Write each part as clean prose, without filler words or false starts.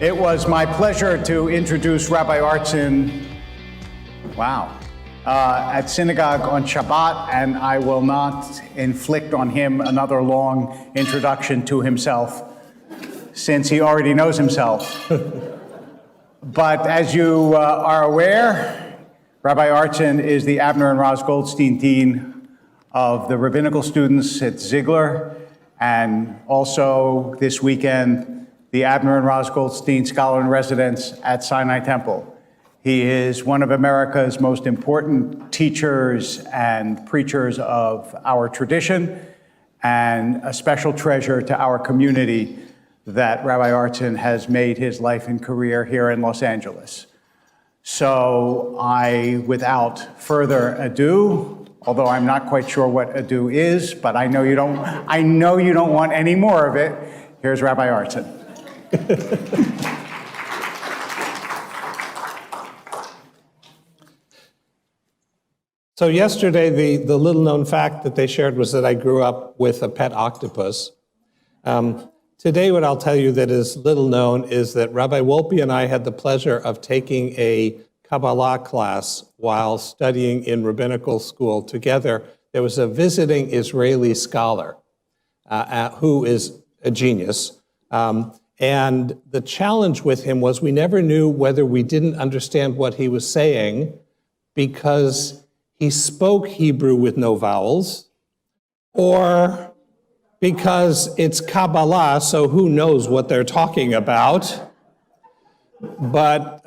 It was my pleasure to introduce Rabbi Artson, at synagogue on Shabbat, and I will not inflict on him another long introduction to himself, since he already knows himself. But as you are aware, Rabbi Artson is the Abner and Roz Goldstein Dean of the Rabbinical Students at Ziegler, and also this weekend, the Abner and Roz Goldstein Scholar in Residence at Sinai Temple. He is one of America's most important teachers and preachers of our tradition, and a special treasure to our community that Rabbi Artson has made his life and career here in Los Angeles. So without further ado, although I'm not quite sure what ado is, but I know you don't want any more of it, here's Rabbi Artson. So yesterday, the little-known fact that they shared was that I grew up with a pet octopus. Today, what I'll tell you that is little known is that Rabbi Wolpe and I had the pleasure of taking a Kabbalah class while studying in rabbinical school together. There was a visiting Israeli scholar who is a genius. And the challenge with him was we never knew whether we didn't understand what he was saying because he spoke Hebrew with no vowels, or because it's Kabbalah, so who knows what they're talking about. But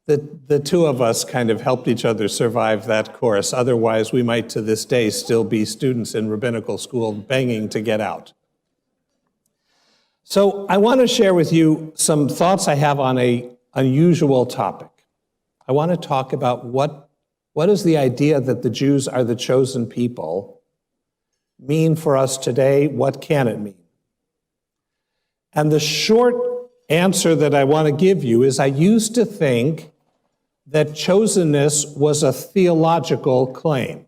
the two of us kind of helped each other survive that course. Otherwise, we might to this day still be students in rabbinical school banging to get out. So I want to share with you some thoughts I have on an unusual topic. I want to talk about what is the idea that the Jews are the chosen people mean for us today? What can it mean? And the short answer that I want to give you is I used to think that chosenness was a theological claim.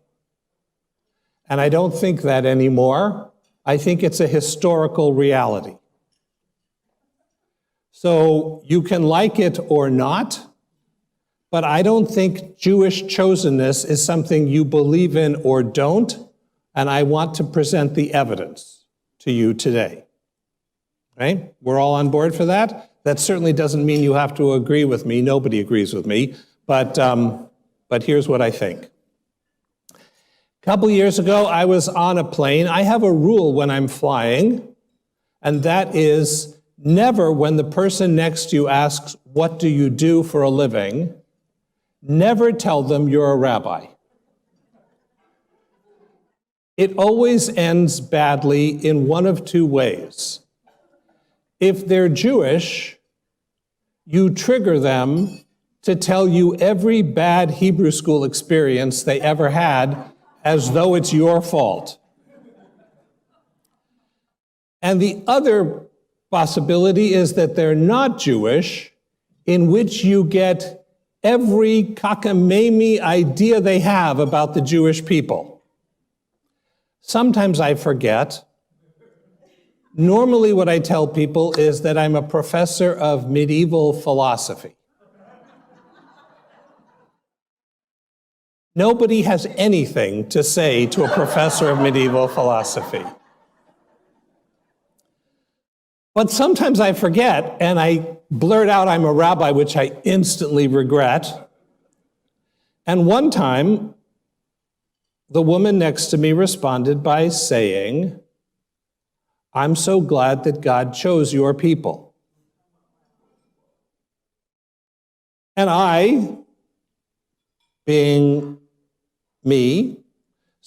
And I don't think that anymore. I think it's a historical reality. So you can like it or not, but I don't think Jewish chosenness is something you believe in or don't, and I want to present the evidence to you today. Right? We're all on board for that? That certainly doesn't mean you have to agree with me. Nobody agrees with me, but here's what I think. A couple years ago, I was on a plane. I have a rule when I'm flying, and that is never, when the person next to you asks, "What do you do for a living?" never tell them you're a rabbi. It always ends badly in one of two ways. If they're Jewish, you trigger them to tell you every bad Hebrew school experience they ever had as though it's your fault. And the other possibility is that they're not Jewish, in which you get every cockamamie idea they have about the Jewish people. Sometimes I forget. Normally what I tell people is that I'm a professor of medieval philosophy. Nobody has anything to say to a professor of medieval philosophy. But sometimes I forget, and I blurt out I'm a rabbi, which I instantly regret. And one time, the woman next to me responded by saying, "I'm so glad that God chose your people." And I, being me,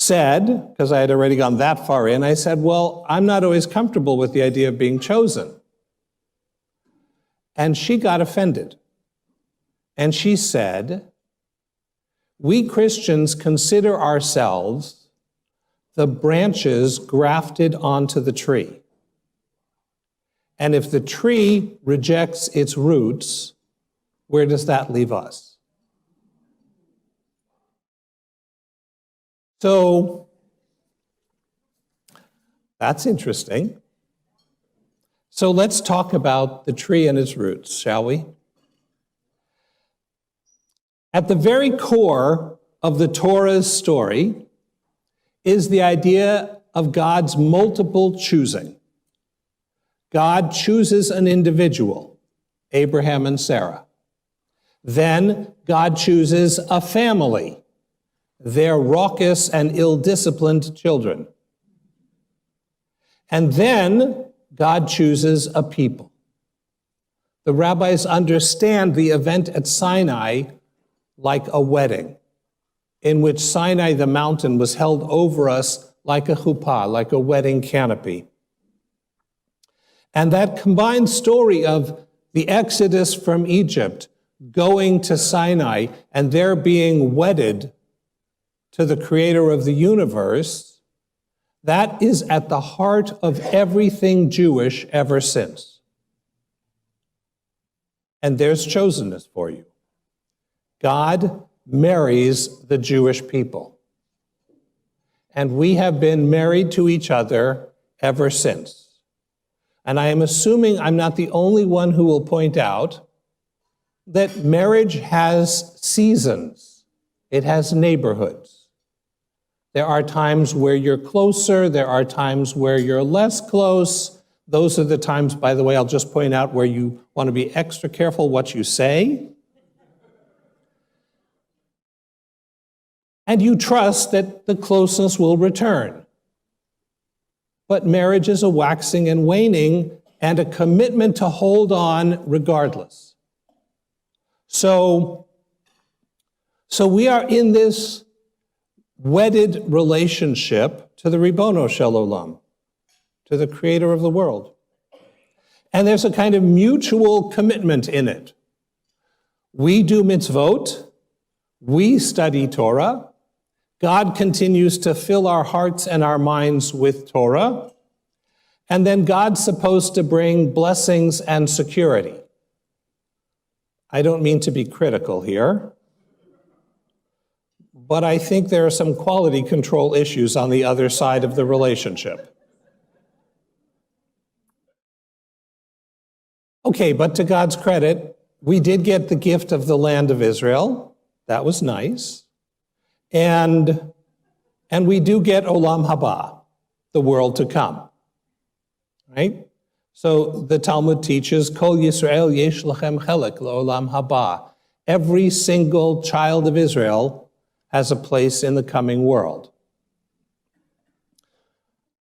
said, because I had already gone that far in, I said, well, I'm not always comfortable with the idea of being chosen. And she got offended. And she said, we Christians consider ourselves the branches grafted onto the tree. And if the tree rejects its roots, where does that leave us? So that's interesting. So let's talk about the tree and its roots, shall we? At the very core of the Torah's story is the idea of God's multiple choosing. God chooses an individual, Abraham and Sarah. Then God chooses a family, their raucous and ill-disciplined children. And then God chooses a people. The rabbis understand the event at Sinai like a wedding, in which Sinai, the mountain, was held over us like a chuppah, like a wedding canopy. And that combined story of the exodus from Egypt, going to Sinai, and there being wedded to the creator of the universe, that is at the heart of everything Jewish ever since. And there's chosenness for you. God marries the Jewish people. And we have been married to each other ever since. And I am assuming I'm not the only one who will point out that marriage has seasons. It has neighborhoods. There are times where you're closer. There are times where you're less close. Those are the times, by the way, I'll just point out where you want to be extra careful what you say. And you trust that the closeness will return. But marriage is a waxing and waning and a commitment to hold on regardless. So we are in this wedded relationship to the Ribono Shel Olam, to the creator of the world. And there's a kind of mutual commitment in it. We do mitzvot, we study Torah, God continues to fill our hearts and our minds with Torah, and then God's supposed to bring blessings and security. I don't mean to be critical here, but I think there are some quality control issues on the other side of the relationship. Okay, but to God's credit, we did get the gift of the land of Israel. That was nice. And we do get Olam Haba, the world to come, right? So the Talmud teaches, Kol Yisrael yesh lachem chelek le'olam haba. Every single child of Israel has a place in the coming world.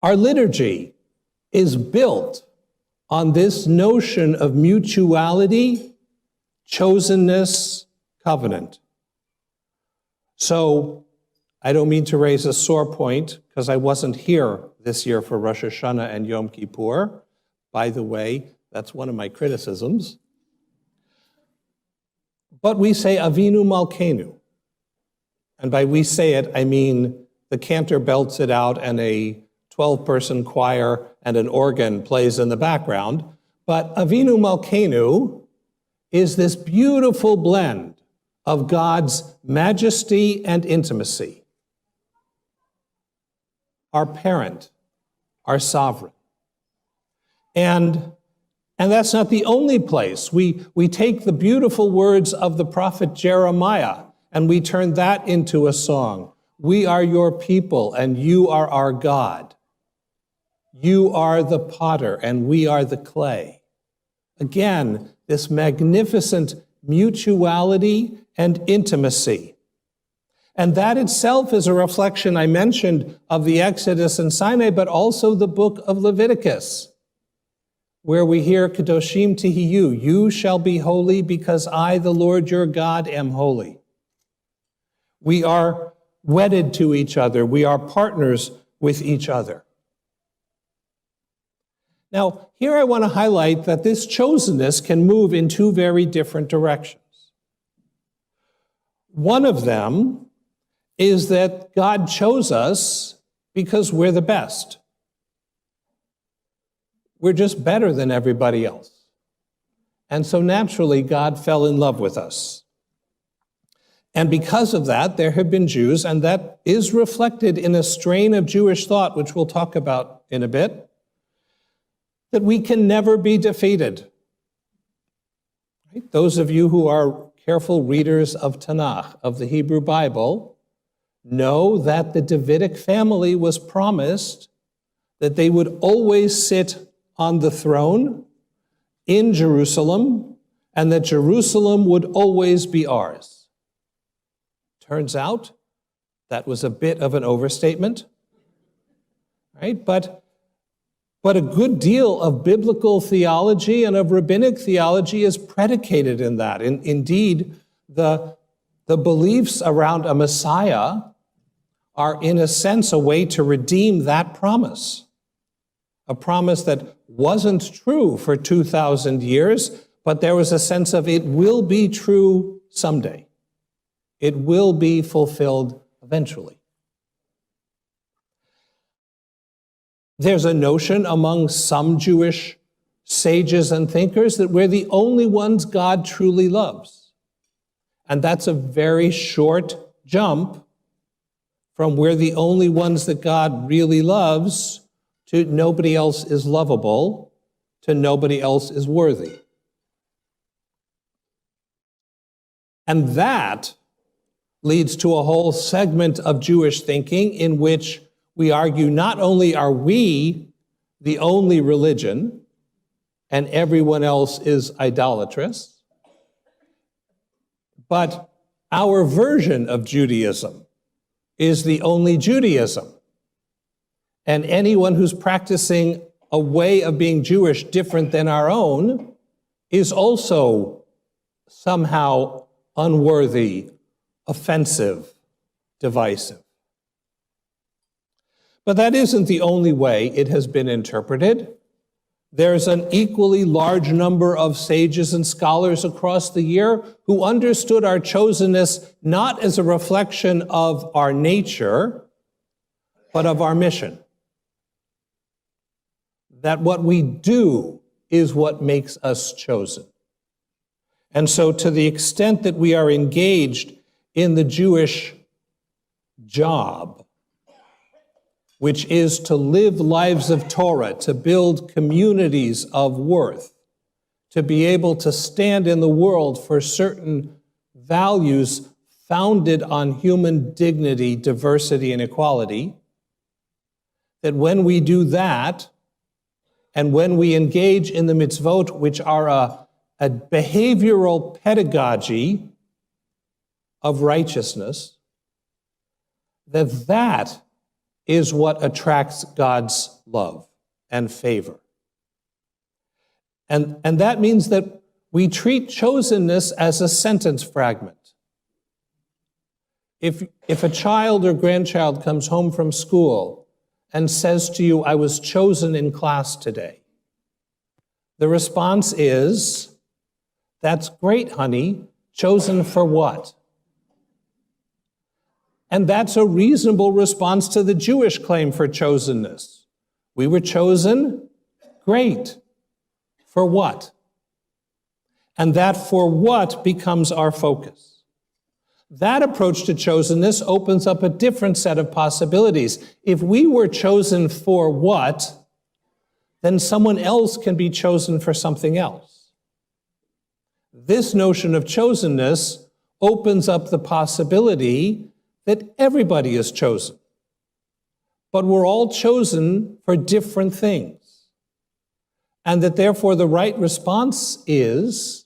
Our liturgy is built on this notion of mutuality, chosenness, covenant. So I don't mean to raise a sore point because I wasn't here this year for Rosh Hashanah and Yom Kippur. By the way, that's one of my criticisms. But we say Avinu Malkeinu. And by we say it, I mean the cantor belts it out and a 12-person choir and an organ plays in the background. But Avinu Malkeinu is this beautiful blend of God's majesty and intimacy. Our parent, our sovereign. And that's not the only place. We take the beautiful words of the prophet Jeremiah and we turn that into a song. We are your people and you are our God. You are the potter and we are the clay. Again, this magnificent mutuality and intimacy. And that itself is a reflection, I mentioned, of the Exodus and Sinai, but also the book of Leviticus, where we hear, Kadoshim Tihiyu, you shall be holy because I, the Lord your God, am holy. We are wedded to each other. We are partners with each other. Now, here I want to highlight that this chosenness can move in two very different directions. One of them is that God chose us because we're the best. We're just better than everybody else. And so naturally, God fell in love with us. And because of that, there have been Jews, and that is reflected in a strain of Jewish thought, which we'll talk about in a bit. that we can never be defeated. Right? Those of you who are careful readers of Tanakh, of the Hebrew Bible, know that the Davidic family was promised that they would always sit on the throne in Jerusalem, and that Jerusalem would always be ours. Turns out that was a bit of an overstatement, right? But a good deal of biblical theology and of rabbinic theology is predicated in that. Indeed, the beliefs around a Messiah are, in a sense, a way to redeem that promise. A promise that wasn't true for 2,000 years, but there was a sense of it will be true someday. It will be fulfilled eventually. There's a notion among some Jewish sages and thinkers that we're the only ones God truly loves. And that's a very short jump from we're the only ones that God really loves to nobody else is lovable, to nobody else is worthy. And that leads to a whole segment of Jewish thinking in which we argue not only are we the only religion and everyone else is idolatrous, but our version of Judaism is the only Judaism. And anyone who's practicing a way of being Jewish different than our own is also somehow unworthy, offensive, divisive. But that isn't the only way it has been interpreted. There's an equally large number of sages and scholars across the year who understood our chosenness not as a reflection of our nature, but of our mission. That what we do is what makes us chosen. And so to the extent that we are engaged in the Jewish job, which is to live lives of Torah, to build communities of worth, to be able to stand in the world for certain values founded on human dignity, diversity, and equality, that when we do that, and when we engage in the mitzvot, which are a behavioral pedagogy of righteousness, that is what attracts God's love and favor. And that means that we treat chosenness as a sentence fragment. If a child or grandchild comes home from school and says to you, I was chosen in class today, the response is, that's great, honey. Chosen for what? And that's a reasonable response to the Jewish claim for chosenness. We were chosen, great. For what? And that for what becomes our focus. That approach to chosenness opens up a different set of possibilities. If we were chosen for what, then someone else can be chosen for something else. This notion of chosenness opens up the possibility that everybody is chosen. But we're all chosen for different things. And that therefore the right response is,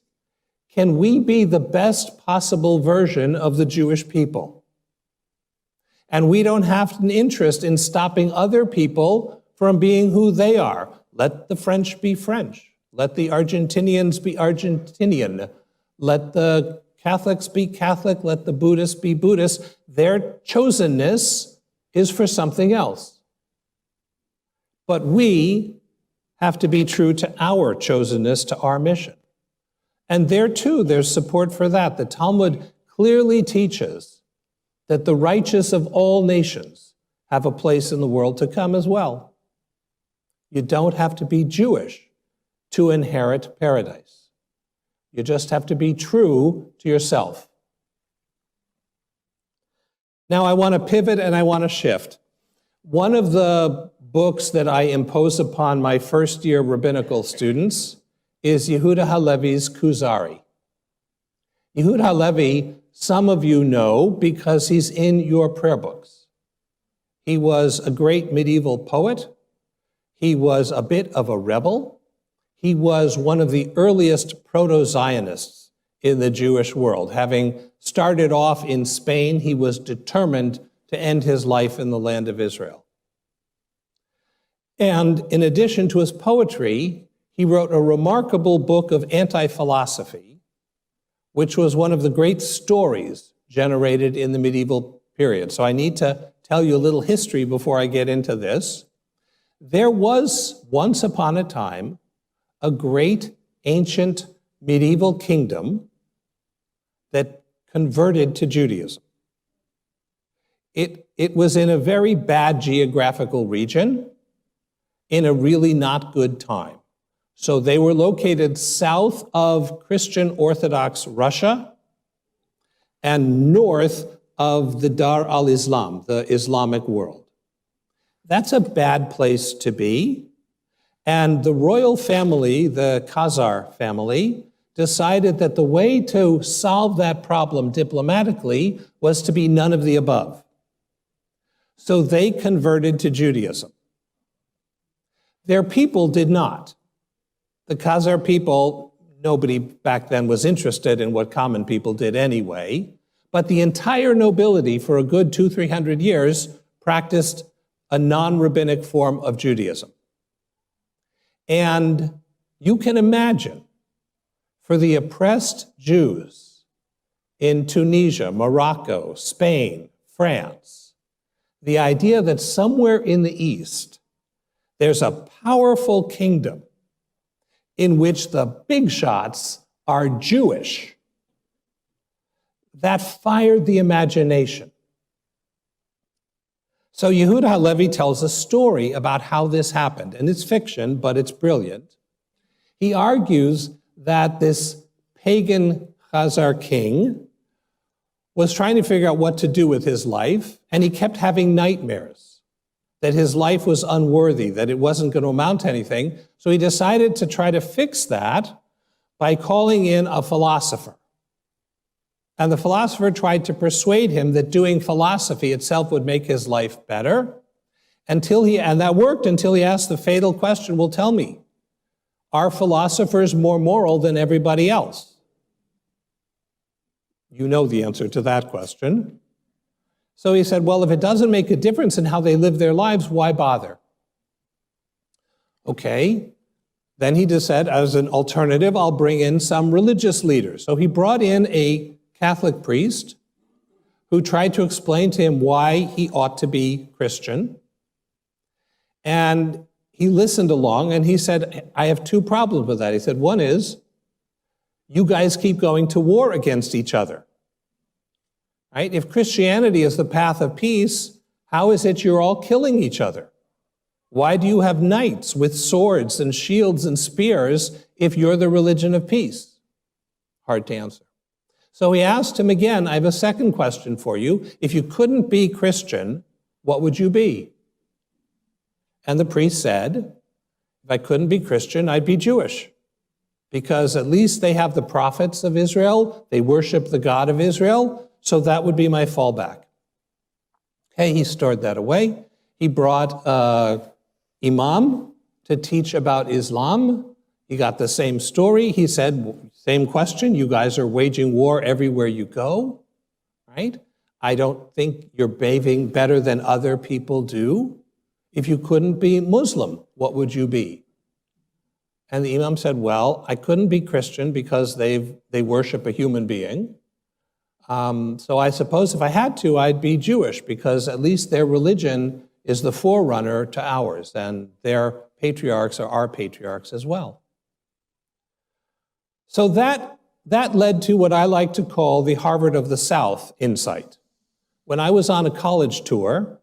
can we be the best possible version of the Jewish people? And we don't have an interest in stopping other people from being who they are. Let the French be French. Let the Argentinians be Argentinian. Let the Catholics be Catholic. Let the Buddhists be Buddhist. Their chosenness is for something else. But we have to be true to our chosenness, to our mission. And there too, there's support for that. The Talmud clearly teaches that the righteous of all nations have a place in the world to come as well. You don't have to be Jewish to inherit paradise. You just have to be true to yourself. Now I want to pivot and I want to shift. One of the books that I impose upon my first-year rabbinical students is Yehuda Halevi's Kuzari. Yehuda Halevi, some of you know because he's in your prayer books. He was a great medieval poet. He was a bit of a rebel. He was one of the earliest proto-Zionists in the Jewish world. Having started off in Spain, he was determined to end his life in the land of Israel. And in addition to his poetry, he wrote a remarkable book of anti-philosophy, which was one of the great stories generated in the medieval period. So I need to tell you a little history before I get into this. There was, once upon a time, a great ancient medieval kingdom that converted to Judaism. It was in a very bad geographical region, in a really not good time. So they were located south of Christian Orthodox Russia and north of the Dar al-Islam, the Islamic world. That's a bad place to be. And the royal family, the Khazar family, decided that the way to solve that problem diplomatically was to be none of the above. So they converted to Judaism. Their people did not. The Khazar people, nobody back then was interested in what common people did anyway, but the entire nobility for a good 200-300 years practiced a non-rabbinic form of Judaism. And you can imagine, for the oppressed Jews in Tunisia, Morocco, Spain, France, the idea that somewhere in the East there's a powerful kingdom in which the big shots are Jewish, that fired the imagination. So Yehuda Halevi tells a story about how this happened, and it's fiction, but it's brilliant. He argues that this pagan Khazar king was trying to figure out what to do with his life, and he kept having nightmares that his life was unworthy, that it wasn't going to amount to anything. So he decided to try to fix that by calling in a philosopher. And the philosopher tried to persuade him that doing philosophy itself would make his life better, and that worked until he asked the fatal question, well, tell me, are philosophers more moral than everybody else? You know the answer to that question. So he said, well, if it doesn't make a difference in how they live their lives, why bother? Okay. Then he just said, as an alternative, I'll bring in some religious leaders. So he brought in a Catholic priest who tried to explain to him why he ought to be Christian. And he listened along and he said, I have two problems with that. He said, one is, you guys keep going to war against each other. Right? If Christianity is the path of peace, how is it you're all killing each other? Why do you have knights with swords and shields and spears if you're the religion of peace? Hard to answer. So he asked him again, I have a second question for you. If you couldn't be Christian, what would you be? And the priest said, if I couldn't be Christian, I'd be Jewish. Because at least they have the prophets of Israel, they worship the God of Israel, so that would be my fallback. Okay, he stored that away. He brought imam to teach about Islam. He got the same story. He said, same question, you guys are waging war everywhere you go, right? I don't think you're behaving better than other people do. If you couldn't be Muslim, what would you be? And the imam said, well, I couldn't be Christian because they worship a human being. So I suppose if I had to, I'd be Jewish because at least their religion is the forerunner to ours, and their patriarchs are our patriarchs as well. So that led to what I like to call the Harvard of the South insight. When I was on a college tour,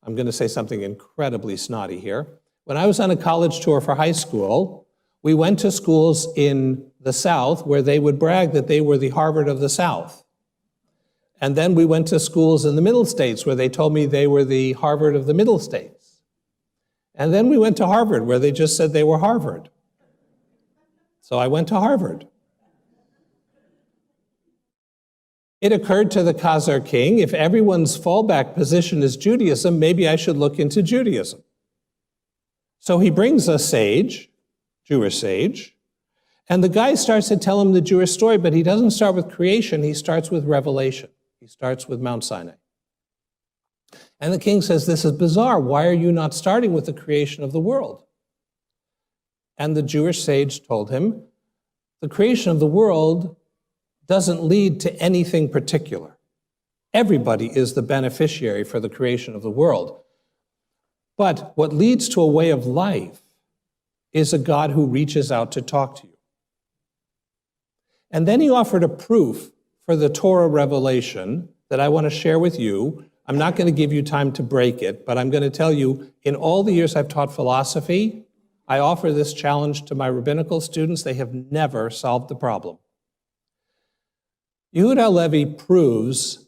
I'm going to say something incredibly snotty here. When I was on a college tour for high school, we went to schools in the South where they would brag that they were the Harvard of the South. And then we went to schools in the Middle States where they told me they were the Harvard of the Middle States. And then we went to Harvard, where they just said they were Harvard. So I went to Harvard. It occurred to the Khazar king, if everyone's fallback position is Judaism, maybe I should look into Judaism. So he brings a sage, Jewish sage, and the guy starts to tell him the Jewish story, but he doesn't start with creation, he starts with revelation. He starts with Mount Sinai. And the king says, this is bizarre. Why are you not starting with the creation of the world? And the Jewish sage told him, the creation of the world doesn't lead to anything particular. Everybody is the beneficiary for the creation of the world. But what leads to a way of life is a God who reaches out to talk to you. And then he offered a proof for the Torah revelation that I want to share with you. I'm not going to give you time to break it, but I'm going to tell you, in all the years I've taught philosophy, I offer this challenge to my rabbinical students. They have never solved the problem. Yehuda Halevi proves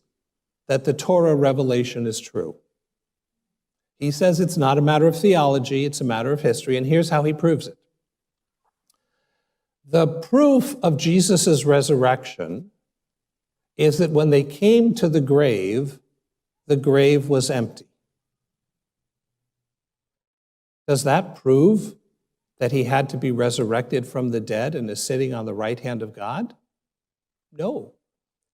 that the Torah revelation is true. He says it's not a matter of theology, it's a matter of history, and here's how he proves it. The proof of Jesus' resurrection is that when they came to the grave was empty. Does that prove that he had to be resurrected from the dead and is sitting on the right hand of God? No.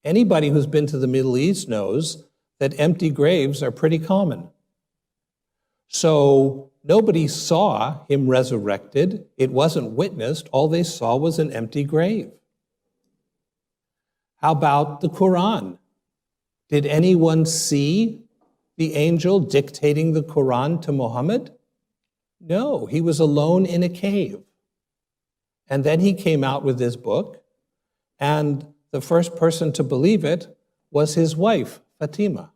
Anybody who's been to the Middle East knows that empty graves are pretty common. So nobody saw him resurrected. It wasn't witnessed. All they saw was an empty grave. How about the Quran? Did anyone see the angel dictating the Quran to Muhammad? No, he was alone in a cave. And then he came out with this book, and the first person to believe it was his wife, Fatima.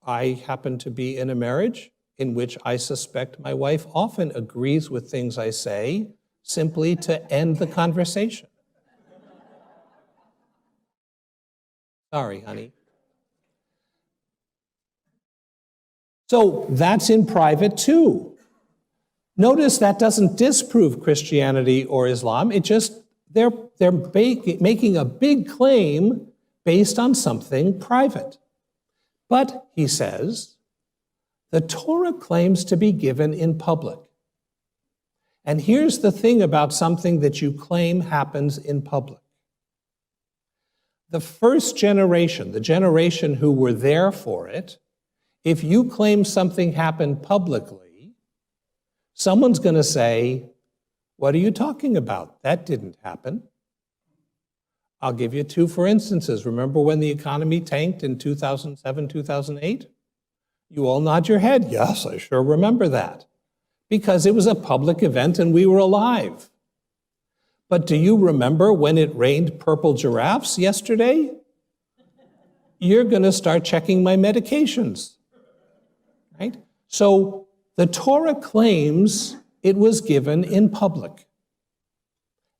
I happen to be in a marriage in which I suspect my wife often agrees with things I say simply to end the conversation. Sorry, honey. So that's in private too. Notice that doesn't disprove Christianity or Islam. It just, they're making a big claim based on something private. But, he says, the Torah claims to be given in public. And here's the thing about something that you claim happens in public. The first generation, the generation who were there for it, if you claim something happened publicly, someone's going to say, what are you talking about? That didn't happen. I'll give you two for instances. Remember when the economy tanked in 2007, 2008? You all nod your head. Yes, I sure remember that. Because it was a public event and we were alive. But do you remember when it rained purple giraffes yesterday? You're going to start checking my medications. Right? So the Torah claims it was given in public.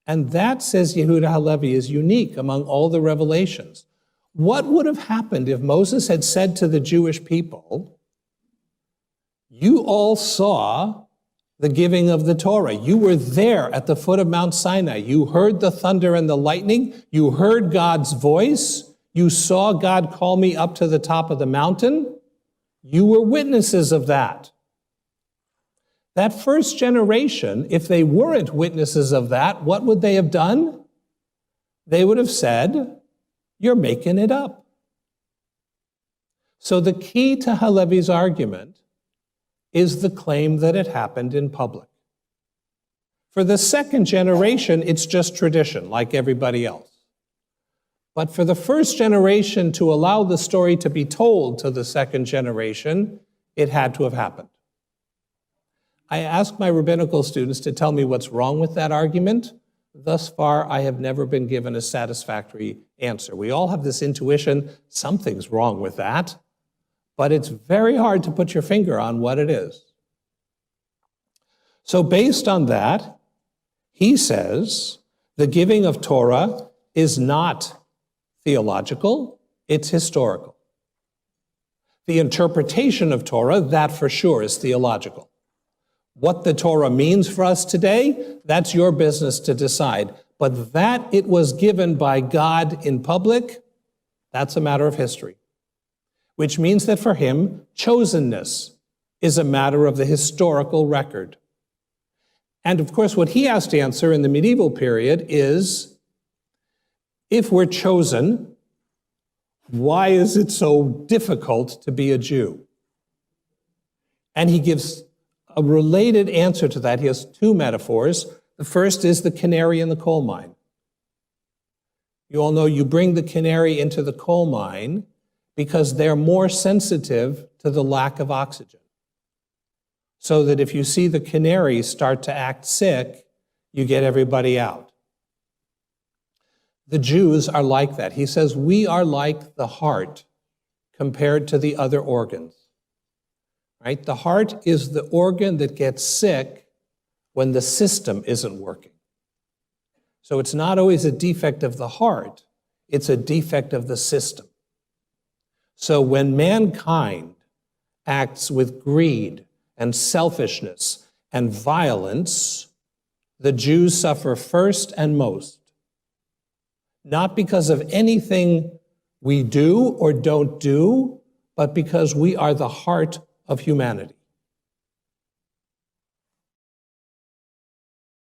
And that, says Yehuda Halevi, is unique among all the revelations. What would have happened if Moses had said to the Jewish people, you all saw the giving of the Torah. You were there at the foot of Mount Sinai. You heard the thunder and the lightning. You heard God's voice. You saw God call me up to the top of the mountain. You were witnesses of that. That first generation, if they weren't witnesses of that, what would they have done? They would have said, you're making it up. So the key to Halevi's argument is the claim that it happened in public. For the second generation, it's just tradition, like everybody else. But for the first generation to allow the story to be told to the second generation, it had to have happened. I ask my rabbinical students to tell me what's wrong with that argument. Thus far, I have never been given a satisfactory answer. We all have this intuition, something's wrong with that, but it's very hard to put your finger on what it is. So based on that, he says the giving of Torah is not theological, it's historical. The interpretation of Torah, that for sure is theological. What the Torah means for us today, that's your business to decide. But that it was given by God in public, that's a matter of history. Which means that for him, chosenness is a matter of the historical record. And of course, what he has to answer in the medieval period is, if we're chosen, why is it so difficult to be a Jew? And he gives a related answer to that. He has two metaphors. The first is the canary in the coal mine. You all know you bring the canary into the coal mine because they're more sensitive to the lack of oxygen. So that if you see the canary start to act sick, you get everybody out. The Jews are like that. He says, we are like the heart compared to the other organs. Right? The heart is the organ that gets sick when the system isn't working. So it's not always a defect of the heart, it's a defect of the system. So when mankind acts with greed and selfishness and violence, the Jews suffer first and most. Not because of anything we do or don't do, but because we are the heart of humanity.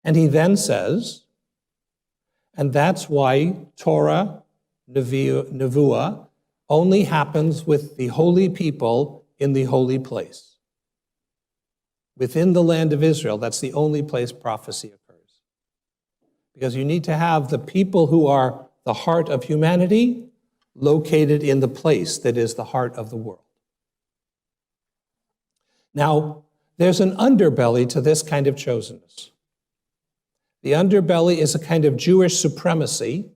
And he then says, and that's why Torah, Nevuah, only happens with the holy people in the holy place. Within the land of Israel, that's the only place prophecy occurs. Because you need to have the people who are the heart of humanity located in the place that is the heart of the world. Now, there's an underbelly to this kind of chosenness. The underbelly is a kind of Jewish supremacy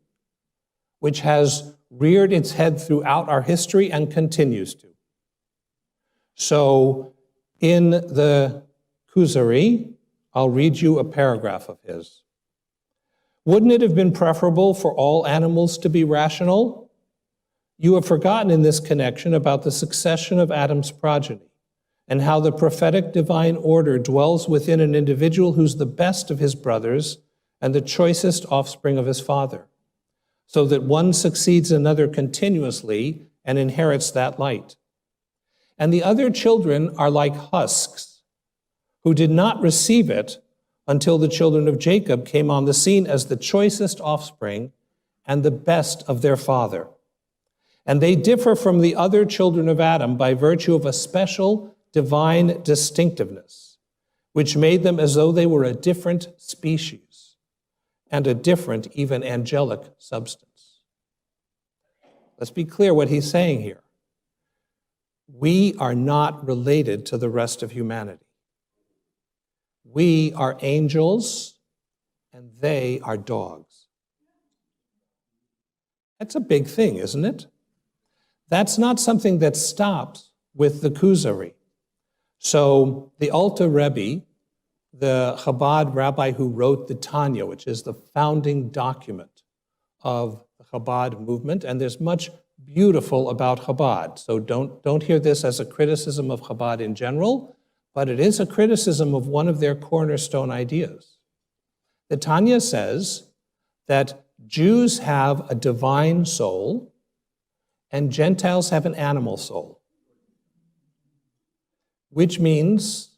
which has reared its head throughout our history and continues to. So in the Kuzari, I'll read you a paragraph of his. Wouldn't it have been preferable for all animals to be rational? You have forgotten in this connection about the succession of Adam's progeny and how the prophetic divine order dwells within an individual who's the best of his brothers and the choicest offspring of his father, so that one succeeds another continuously and inherits that light. And the other children are like husks, who did not receive it until the children of Jacob came on the scene as the choicest offspring and the best of their father. And they differ from the other children of Adam by virtue of a special divine distinctiveness, which made them as though they were a different species and a different, even angelic substance. Let's be clear what he's saying here. We are not related to the rest of humanity. We are angels, and they are dogs. That's a big thing, isn't it? That's not something that stops with the Kuzari. So the Alter Rebbe, the Chabad rabbi who wrote the Tanya, which is the founding document of the Chabad movement, and there's much beautiful about Chabad. So don't hear this as a criticism of Chabad in general, but it is a criticism of one of their cornerstone ideas. The Tanya says that Jews have a divine soul and Gentiles have an animal soul, which means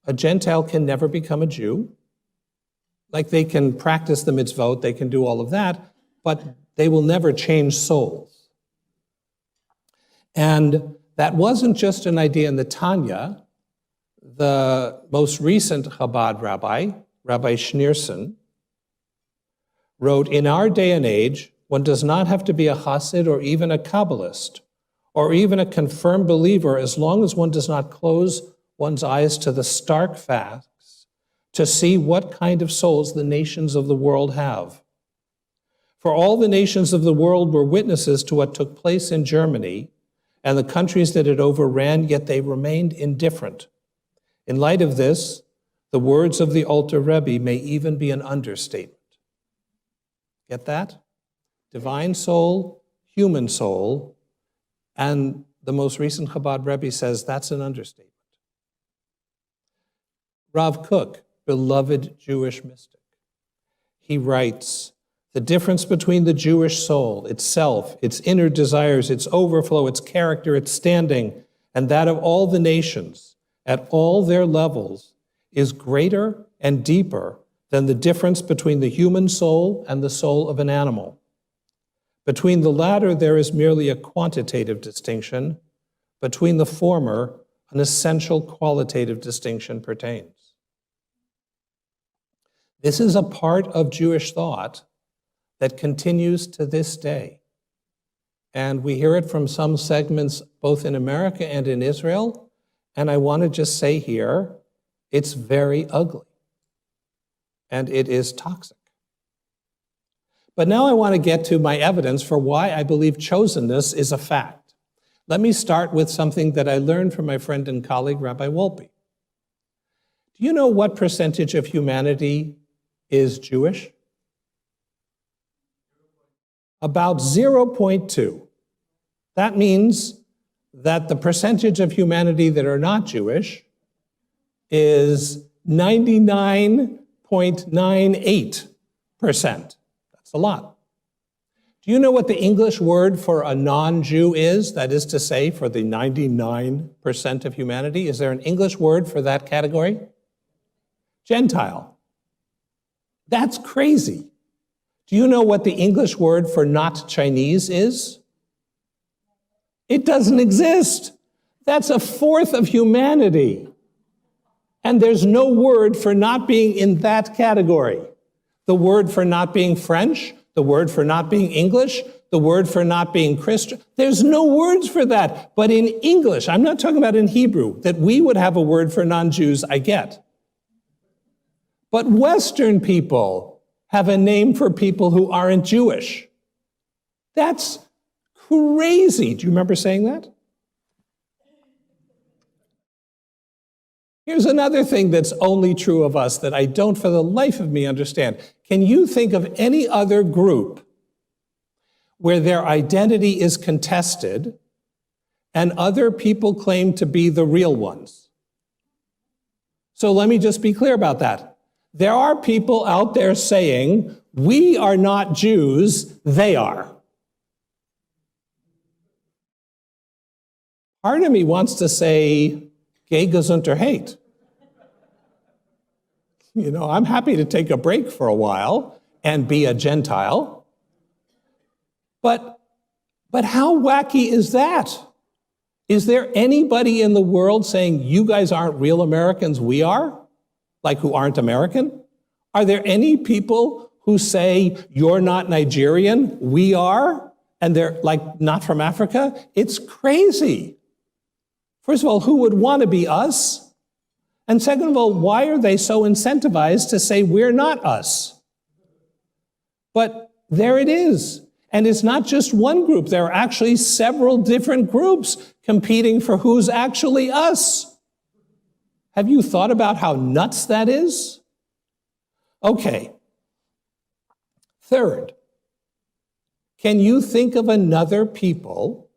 a Gentile can never become a Jew. Like they can practice the mitzvot, they can do all of that, but they will never change souls. And that wasn't just an idea in the Tanya. The most recent Chabad rabbi, Rabbi Schneerson, wrote, in our day and age, one does not have to be a Chassid or even a Kabbalist or even a confirmed believer as long as one does not close one's eyes to the stark facts to see what kind of souls the nations of the world have. For all the nations of the world were witnesses to what took place in Germany and the countries that it overran, yet they remained indifferent. In light of this, the words of the Alter Rebbe may even be an understatement. Get that? Divine soul, human soul, and the most recent Chabad Rebbe, says that's an understatement. Rav Kook, beloved Jewish mystic, he writes, the difference between the Jewish soul, itself, its inner desires, its overflow, its character, its standing, and that of all the nations, at all their levels, is greater and deeper than the difference between the human soul and the soul of an animal. Between the latter, there is merely a quantitative distinction. Between the former, an essential qualitative distinction pertains. This is a part of Jewish thought that continues to this day. And we hear it from some segments both in America and in Israel. And I want to just say here, it's very ugly. And it is toxic. But now I want to get to my evidence for why I believe chosenness is a fact. Let me start with something that I learned from my friend and colleague, Rabbi Wolpe. Do you know what percentage of humanity is Jewish? About 0.2. That means that the percentage of humanity that are not Jewish is 99.98%. That's a lot. Do you know what the English word for a non-Jew is? That is to say, for the 99% of humanity. Is there an English word for that category? Gentile. That's crazy. Do you know what the English word for not Chinese is? It doesn't exist. That's a fourth of humanity. And there's no word for not being in that category. The word for not being French, the word for not being English, the word for not being Christian. There's no words for that. But in English, I'm not talking about in Hebrew, that we would have a word for non-Jews, I get. But Western people have a name for people who aren't Jewish. That's crazy. Do you remember saying that? Here's another thing that's only true of us that I don't for the life of me understand. Can you think of any other group where their identity is contested and other people claim to be the real ones? So let me just be clear about that. There are people out there saying, we are not Jews, they are. Part of me wants to say, geh gesunter hate. You know, I'm happy to take a break for a while and be a Gentile. But how wacky is that? Is there anybody in the world saying, you guys aren't real Americans, we are? Like who aren't American? Are there any people who say, you're not Nigerian, we are? And they're like not from Africa? It's crazy. First of all, who would want to be us? And second of all, why are they so incentivized to say we're not us? But there it is. And it's not just one group. There are actually several different groups competing for who's actually us. Have you thought about how nuts that is? Okay. Third, can you think of another people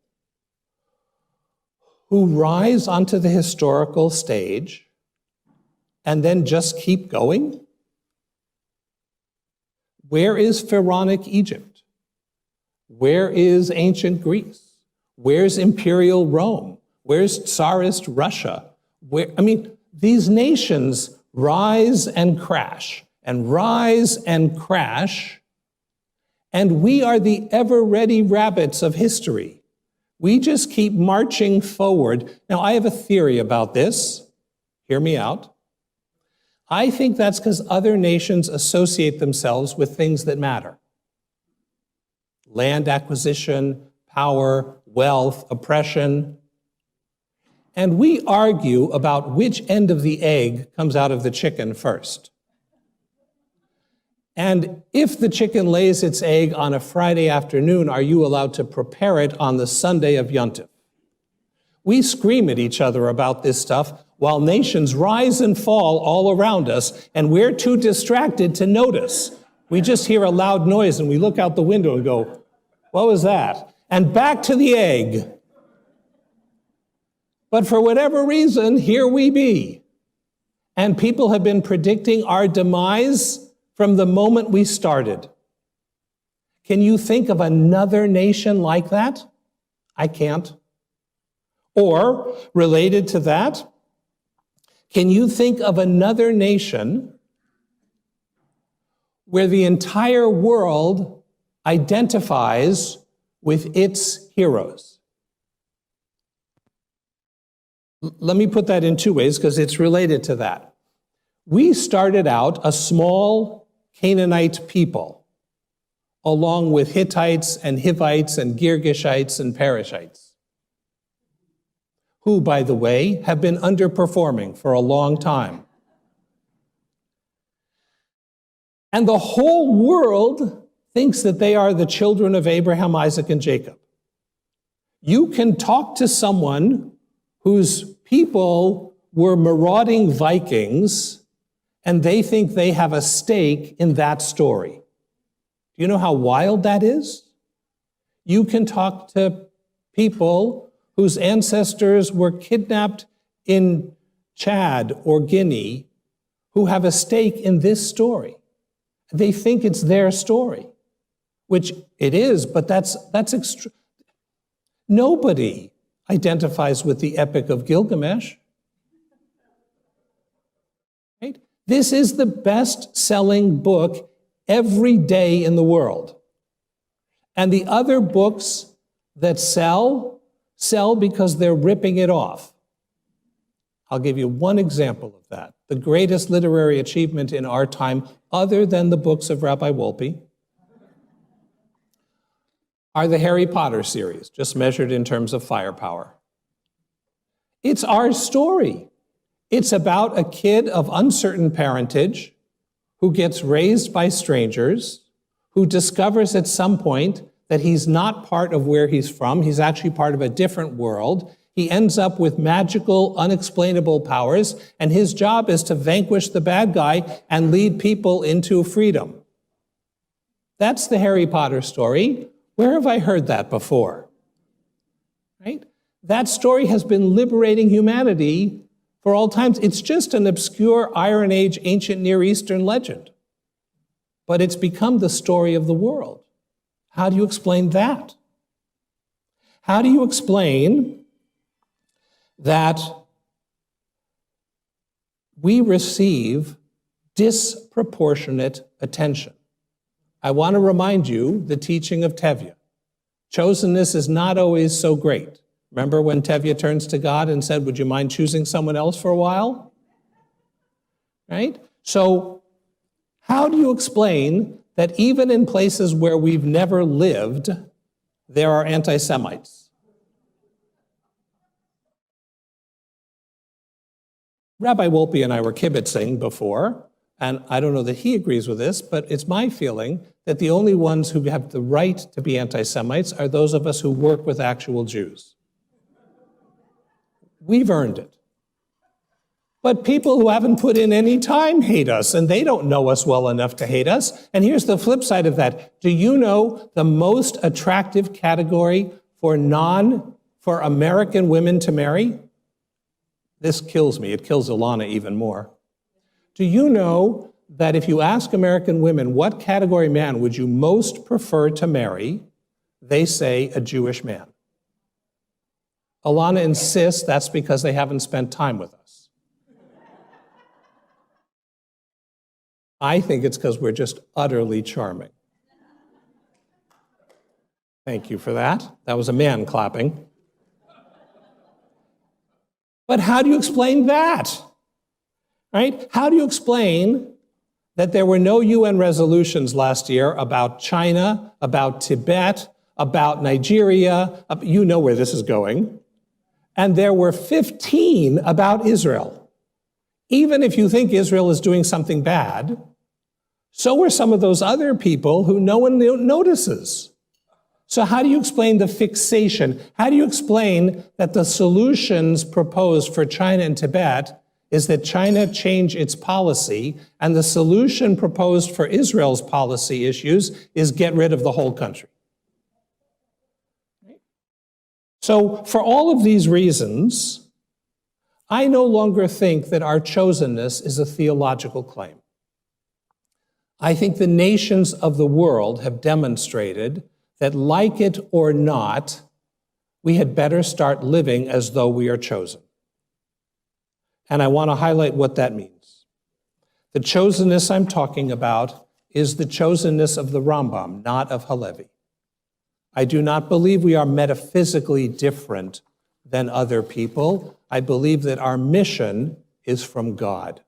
who rise onto the historical stage and then just keep going? Where is Pharaonic Egypt? Where is ancient Greece? Where's imperial Rome? Where's Tsarist Russia? These nations rise and crash, and rise and crash, and we are the ever-ready rabbits of history. We just keep marching forward. Now, I have a theory about this. Hear me out. I think that's because other nations associate themselves with things that matter. Land acquisition, power, wealth, oppression. And we argue about which end of the egg comes out of the chicken first. And if the chicken lays its egg on a Friday afternoon, are you allowed to prepare it on the Sunday of Yontif? We scream at each other about this stuff while nations rise and fall all around us, and we're too distracted to notice. We just hear a loud noise and we look out the window and go, what was that? And back to the egg. But for whatever reason, here we be. And people have been predicting our demise from the moment we started. Can you think of another nation like that? I can't. Or, related to that, can you think of another nation where the entire world identifies with its heroes? Let me put that in two ways because it's related to that. We started out a small Canaanite people, along with Hittites and Hivites and Girgashites and Perishites, who, by the way, have been underperforming for a long time. And the whole world thinks that they are the children of Abraham, Isaac, and Jacob. You can talk to someone whose people were marauding Vikings, and they think they have a stake in that story. Do you know how wild that is? You can talk to people whose ancestors were kidnapped in Chad or Guinea who have a stake in this story. They think it's their story, which it is, but that's nobody identifies with the Epic of Gilgamesh. Right? This is the best-selling book every day in the world. And the other books that sell because they're ripping it off. I'll give you one example of that. The greatest literary achievement in our time, other than the books of Rabbi Wolpe, are the Harry Potter series, just measured in terms of firepower. It's our story. It's about a kid of uncertain parentage who gets raised by strangers, who discovers at some point that he's not part of where he's from. He's actually part of a different world. He ends up with magical, unexplainable powers, and his job is to vanquish the bad guy and lead people into freedom. That's the Harry Potter story. Where have I heard that before? Right? That story has been liberating humanity for all times. It's just an obscure Iron Age, ancient Near Eastern legend. But it's become the story of the world. How do you explain that? How do you explain that we receive disproportionate attention? I want to remind you the teaching of Tevye. Chosenness is not always so great. Remember when Tevye turns to God and said, would you mind choosing someone else for a while? Right? So how do you explain that even in places where we've never lived, there are anti-Semites? Rabbi Wolpe and I were kibitzing before, and I don't know that he agrees with this, but it's my feeling that the only ones who have the right to be anti-Semites are those of us who work with actual Jews. We've earned it. But people who haven't put in any time hate us, and they don't know us well enough to hate us. And here's the flip side of that. Do you know the most attractive category for American women to marry? This kills me. It kills Ilana even more. Do you know that if you ask American women what category man would you most prefer to marry, they say a Jewish man. Ilana insists that's because they haven't spent time with us. I think it's because we're just utterly charming. Thank you for that. That was a man clapping. But how do you explain that? Right? How do you explain that there were no UN resolutions last year about China, about Tibet, about Nigeria? You know where this is going. And there were 15 about Israel. Even if you think Israel is doing something bad, so were some of those other people who no one notices. So how do you explain the fixation? How do you explain that the solutions proposed for China and Tibet is that China change its policy, and the solution proposed for Israel's policy issues is get rid of the whole country? So for all of these reasons, I no longer think that our chosenness is a theological claim. I think the nations of the world have demonstrated that, like it or not, we had better start living as though we are chosen. And I want to highlight what that means. The chosenness I'm talking about is the chosenness of the Rambam, not of Halevi. I do not believe we are metaphysically different than other people. I believe that our mission is from God.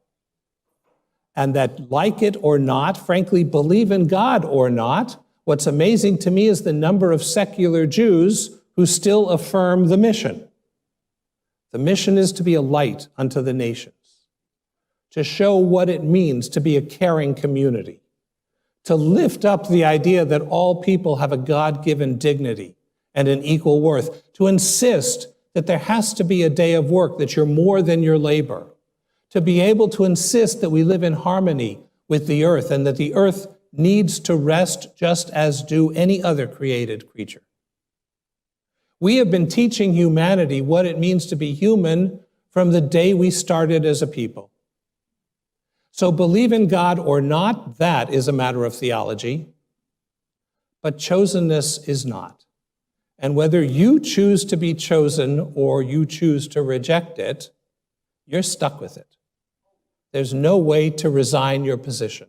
And that, like it or not, frankly, believe in God or not, what's amazing to me is the number of secular Jews who still affirm the mission. The mission is to be a light unto the nations, to show what it means to be a caring community, to lift up the idea that all people have a God-given dignity and an equal worth, to insist that there has to be a day of work, that you're more than your labor, to be able to insist that we live in harmony with the earth and that the earth needs to rest just as do any other created creature. We have been teaching humanity what it means to be human from the day we started as a people. So believe in God or not, that is a matter of theology, but chosenness is not. And whether you choose to be chosen or you choose to reject it, you're stuck with it. There's no way to resign your position.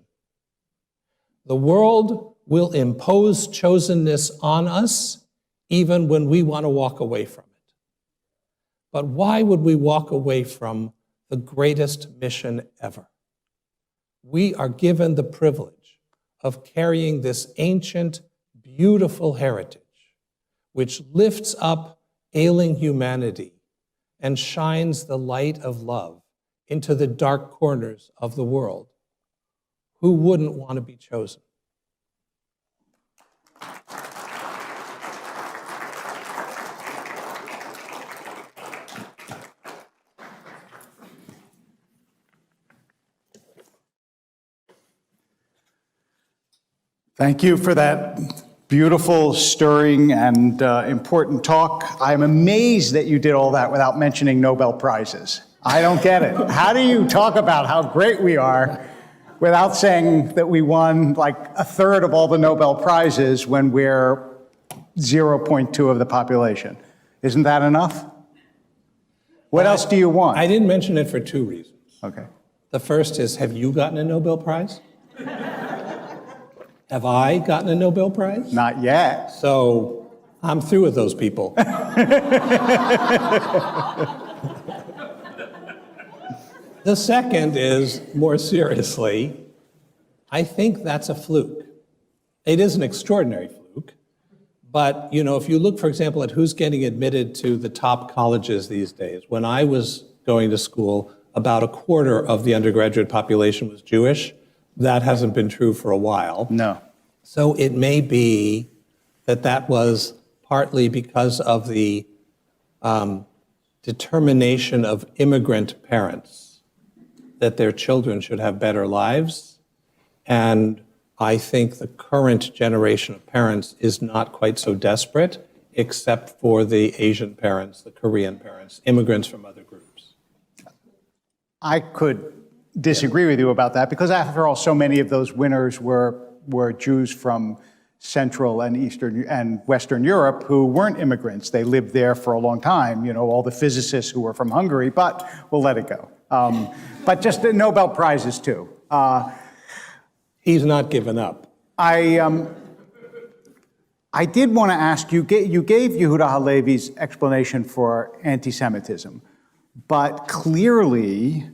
The world will impose chosenness on us even when we want to walk away from it. But why would we walk away from the greatest mission ever? We are given the privilege of carrying this ancient, beautiful heritage, which lifts up ailing humanity and shines the light of love into the dark corners of the world. Who wouldn't want to be chosen? Thank you for that beautiful, stirring, and important talk. I'm amazed that you did all that without mentioning Nobel Prizes. I don't get it. How do you talk about how great we are without saying that we won like a third of all the Nobel Prizes when we're 0.2 of the population? Isn't that enough? What else do you want? I didn't mention it for two reasons. Okay. The first is, have you gotten a Nobel Prize? Have I gotten a Nobel Prize? Not yet. So I'm through with those people. The second is, more seriously, I think that's a fluke. It is an extraordinary fluke, but if you look, for example, at who's getting admitted to the top colleges these days, when I was going to school, about a quarter of the undergraduate population was Jewish. That hasn't been true for a while. No. So it may be that was partly because of the determination of immigrant parents that their children should have better lives. And I think the current generation of parents is not quite so desperate, except for the Asian parents, the Korean parents, immigrants from other groups. I could disagree with you about that, because after all, so many of those winners were Jews from Central and Eastern and Western Europe who weren't immigrants. They lived there for a long time, all the physicists who were from Hungary, but we'll let it go. But just the Nobel Prizes too. He's not given up. I did want to ask you, you gave Yehuda Halevi's explanation for anti-Semitism, but clearly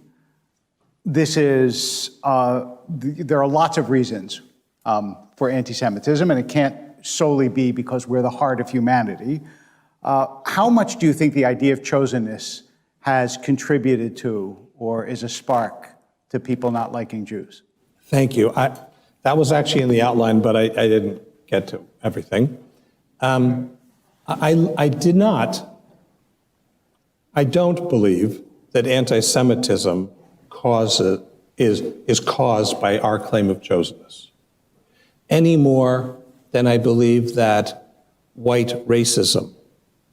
this is, there are lots of reasons for anti-Semitism, and it can't solely be because we're the heart of humanity. How much do you think the idea of chosenness has contributed to, or is a spark to people not liking Jews? Thank you. That was actually in the outline, but I didn't get to everything. I don't believe that anti-Semitism is caused by our claim of chosenness, any more than I believe that white racism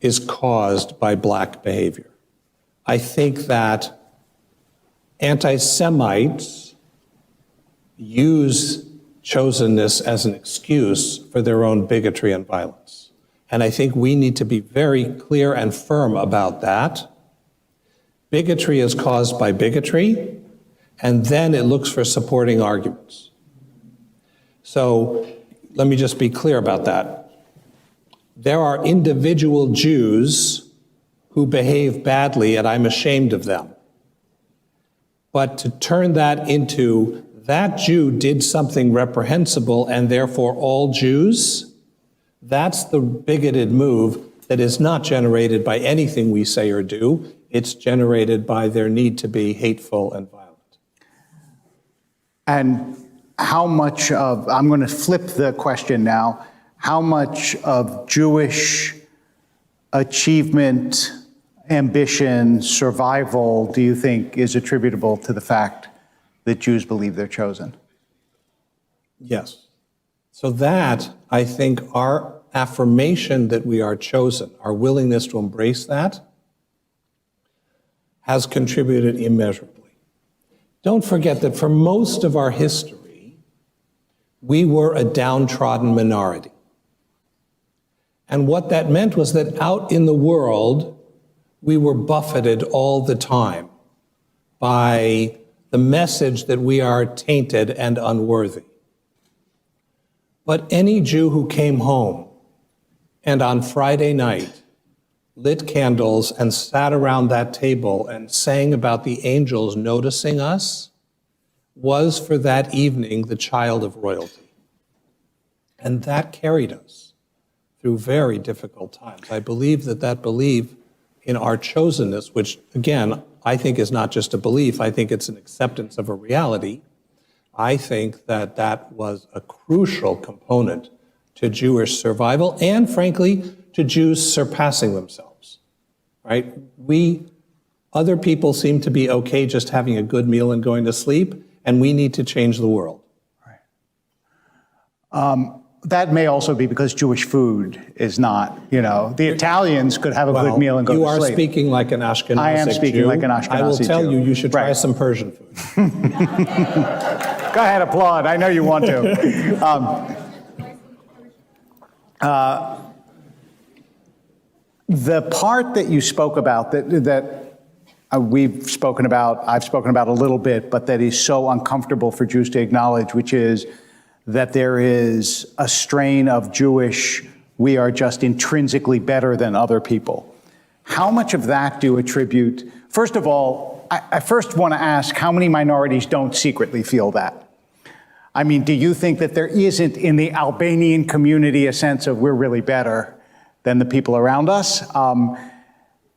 is caused by black behavior. I think that anti-Semites use chosenness as an excuse for their own bigotry and violence. And I think we need to be very clear and firm about that. Bigotry is caused by bigotry, and then it looks for supporting arguments. So let me just be clear about that. There are individual Jews who behave badly, and I'm ashamed of them. But to turn that into that Jew did something reprehensible and therefore all Jews, that's the bigoted move that is not generated by anything we say or do. It's generated by their need to be hateful and violent. And how much of, I'm going to flip the question now, how much of Jewish achievement, ambition, survival do you think is attributable to the fact that Jews believe they're chosen? Yes. So that, I think, our affirmation that we are chosen, our willingness to embrace that, has contributed immeasurably. Don't forget that for most of our history, we were a downtrodden minority. And what that meant was that out in the world, we were buffeted all the time by the message that we are tainted and unworthy. But any Jew who came home and on Friday night lit candles and sat around that table and sang about the angels noticing us was for that evening the child of royalty. And that carried us through very difficult times. I believe that belief in our chosenness, which again, I think is not just a belief, I think it's an acceptance of a reality. I think that that was a crucial component to Jewish survival and frankly, to Jews surpassing themselves, right? Other people seem to be okay just having a good meal and going to sleep, and we need to change the world. Right. That may also be because Jewish food is not, the Italians could have a good meal and go to sleep. You are speaking like an Ashkenazic Jew. I am speaking like an Ashkenazi Jew. I will tell you, you should try some Persian food. Go ahead, applaud. I know you want to. The part that you spoke about, that we've spoken about, I've spoken about a little bit, but that is so uncomfortable for Jews to acknowledge, which is that there is a strain of Jewish, we are just intrinsically better than other people. How much of that do you attribute? First of all, I first want to ask, how many minorities don't secretly feel that? I mean, do you think that there isn't in the Albanian community a sense of we're really better than the people around us?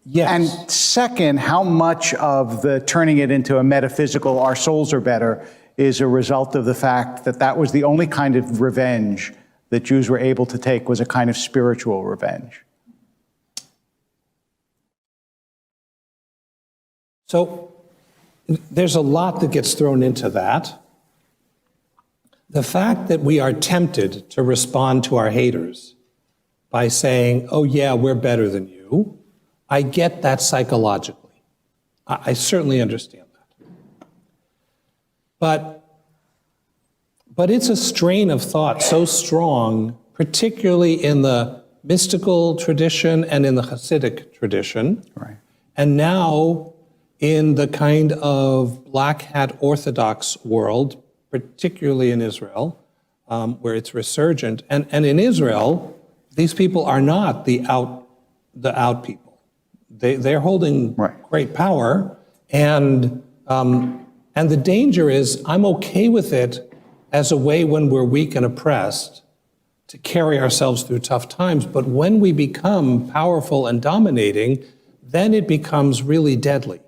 Yes. And second, how much of the turning it into a metaphysical, our souls are better, is a result of the fact that that was the only kind of revenge that Jews were able to take, was a kind of spiritual revenge? So there's a lot that gets thrown into that. The fact that we are tempted to respond to our haters by saying, oh yeah, we're better than you, I get that psychologically. I certainly understand that. But it's a strain of thought so strong, particularly in the mystical tradition and in the Hasidic tradition, Right. and now in the kind of black hat Orthodox world, particularly in Israel, where it's resurgent. And in Israel, these people are not the out people. They're holding great power, and the danger is I'm okay with it as a way when we're weak and oppressed to carry ourselves through tough times. But when we become powerful and dominating, then it becomes really deadly.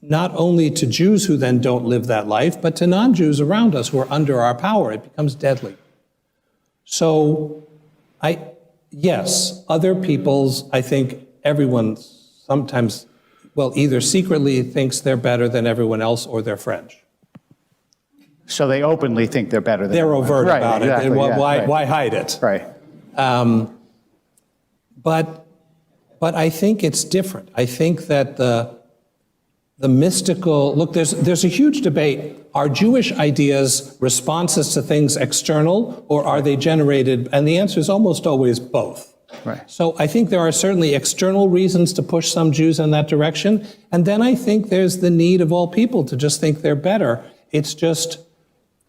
Not only to Jews who then don't live that life, but to non-Jews around us who are under our power, it becomes deadly. So yes, other peoples, I think everyone sometimes, either secretly thinks they're better than everyone else or they're French. So they openly think they're better than They're everyone. overt Right, about exactly, it. yeah, Why hide it? Right. But But I think it's different. I think that the mystical, look, there's a huge debate. Are Jewish ideas responses to things external, or are they generated? And the answer is almost always both. Right. So I think there are certainly external reasons to push some Jews in that direction. And then I think there's the need of all people to just think they're better. It's just,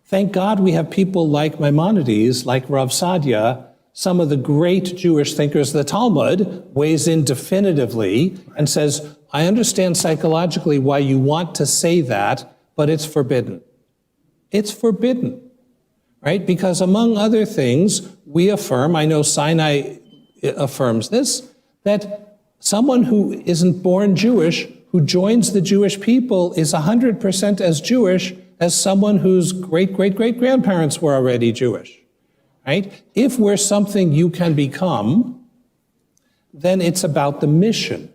thank God we have people like Maimonides, like Rav Sadia, some of the great Jewish thinkers. The Talmud weighs in definitively and says, I understand psychologically why you want to say that, but it's forbidden. It's forbidden, right? Because among other things, we affirm, I know Sinai affirms this, that someone who isn't born Jewish, who joins the Jewish people, is 100% as Jewish as someone whose great-great-great-grandparents were already Jewish, right? If we're something you can become, then it's about the mission.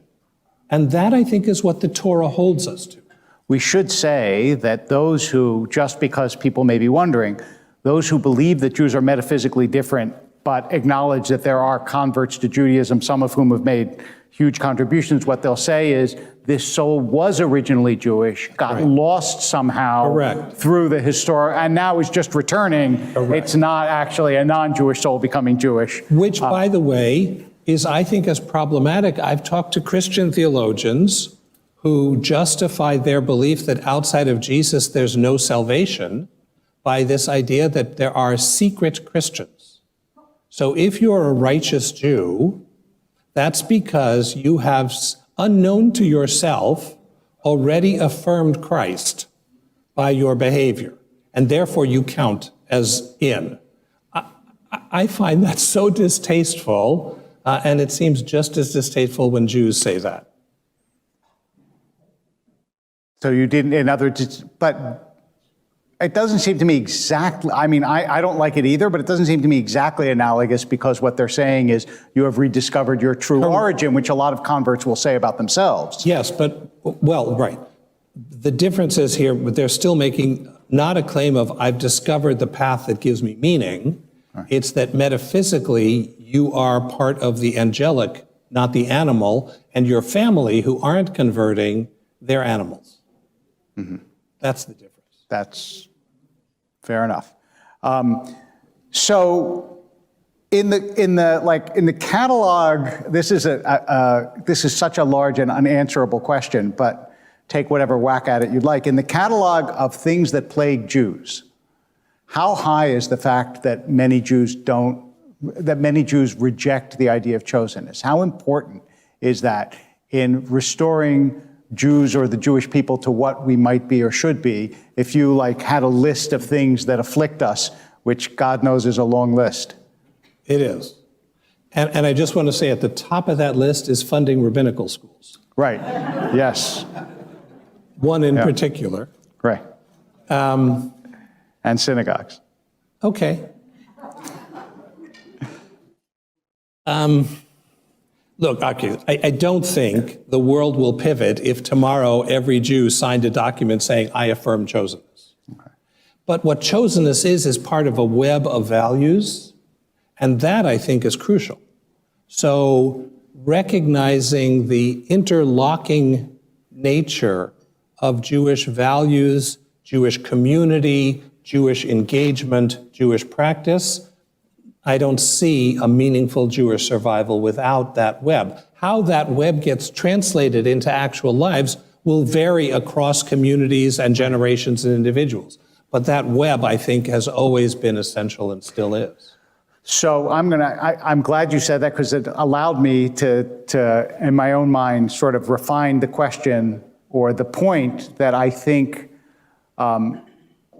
And that, I think, is what the Torah holds us to. We should say that those who, just because people may be wondering, those who believe that Jews are metaphysically different, but acknowledge that there are converts to Judaism, some of whom have made huge contributions, what they'll say is, this soul was originally Jewish, got lost somehow through the historic, and now is just returning. It's not actually a non-Jewish soul becoming Jewish. Which, by the way, is, I think, as problematic. I've talked to Christian theologians who justify their belief that outside of Jesus there's no salvation by this idea that there are secret Christians. So if you're a righteous Jew, that's because you have, unknown to yourself, already affirmed Christ by your behavior, and therefore you count as in. I find that so distasteful, and it seems just as distasteful when Jews say that. So you didn't, in other words, but it doesn't seem to me exactly, I mean, I don't like it either, but it doesn't seem to me exactly analogous, because what they're saying is you have rediscovered your true origin, which a lot of converts will say about themselves. Yes, but, well, right. The difference is here, they're still making not a claim of, I've discovered the path that gives me meaning. Right. It's that metaphysically, you are part of the angelic, not the animal, and your family who aren't converting, they're animals. Mm-hmm. That's the difference. That's fair enough. So in the catalog, this is such a large and unanswerable question, but take whatever whack at it you'd like. In the catalog of things that plague Jews, how high is the fact that many Jews reject the idea of chosenness? How important is that in restoring Jews or the Jewish people to what we might be or should be, if you had a list of things that afflict us, which God knows is a long list? It is. And I just want to say at the top of that list is funding rabbinical schools. Right, yes. One in particular. Right. And synagogues. Okay. Look, I don't think the world will pivot if tomorrow every Jew signed a document saying, I affirm chosenness. Okay. But what chosenness is part of a web of values, and that, I think, is crucial. So recognizing the interlocking nature of Jewish values, Jewish community, Jewish engagement, Jewish practice, I don't see a meaningful Jewish survival without that web. How that web gets translated into actual lives will vary across communities and generations and individuals. But that web, I think, has always been essential and still is. So I'm glad you said that, because it allowed me to, in my own mind, sort of refine the question or the point that I think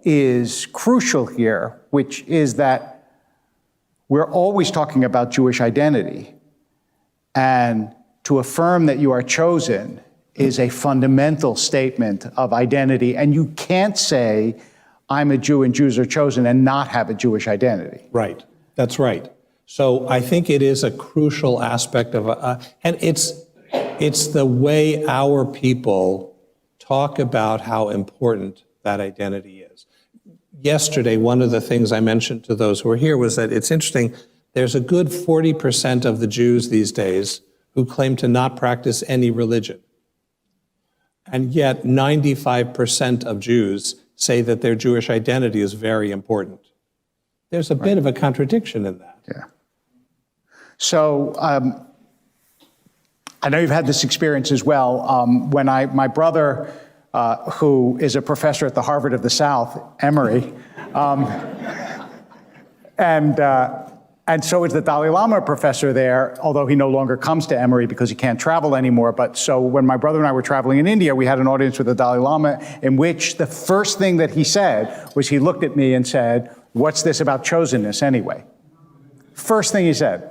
is crucial here, which is that we're always talking about Jewish identity. And to affirm that you are chosen is a fundamental statement of identity. And you can't say, I'm a Jew and Jews are chosen, and not have a Jewish identity. Right. That's right. So I think it is a crucial aspect of, and it's the way our people talk about how important that identity is. Yesterday, one of the things I mentioned to those who were here was that it's interesting, there's a good 40% of the Jews these days who claim to not practice any religion. And yet 95% of Jews say that their Jewish identity is very important. There's a bit of a contradiction in that. Yeah. So I know you've had this experience as well. When my brother, who is a professor at the Harvard of the South, Emory, and so is the Dalai Lama professor there, although he no longer comes to Emory because he can't travel anymore. But so when my brother and I were traveling in India, we had an audience with the Dalai Lama in which the first thing that he said was he looked at me and said, "What's this about chosenness anyway?" First thing he said.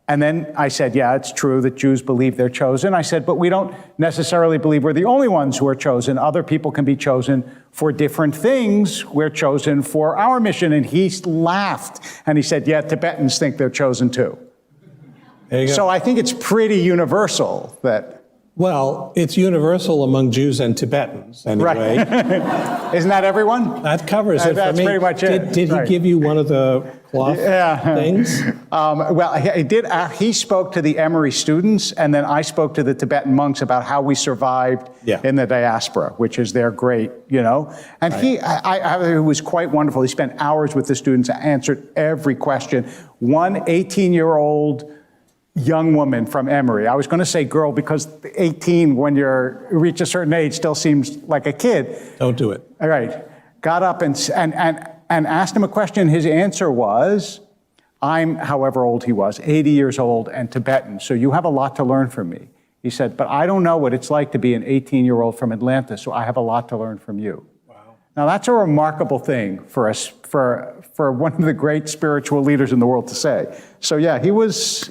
And then I said, yeah, it's true that Jews believe they're chosen. I said, but we don't necessarily believe we're the only ones who are chosen. Other people can be chosen for different things. We're chosen for our mission. And he laughed and he said, yeah, Tibetans think they're chosen too. There you go. So I think it's pretty universal that. Well, it's universal among Jews and Tibetans, anyway. Right. Isn't that everyone? That covers it for me. That's pretty much it. Did he give you one of the cloth things? Well, he did. He spoke to the Emory students, and then I spoke to the Tibetan monks about how we survived in the diaspora, which is their great, And it was quite wonderful. He spent hours with the students, answered every question. One 18-year-old young woman from Emory. I was going to say girl because 18, when you reach a certain age, still seems like a kid. Don't do it. All right. Got up and asked him a question. His answer was, I'm, however old he was, 80 years old and Tibetan, so you have a lot to learn from me. He said, but I don't know what it's like to be an 18-year-old from Atlanta, so I have a lot to learn from you. Wow. Now that's a remarkable thing for us, for one of the great spiritual leaders in the world to say. So yeah, he was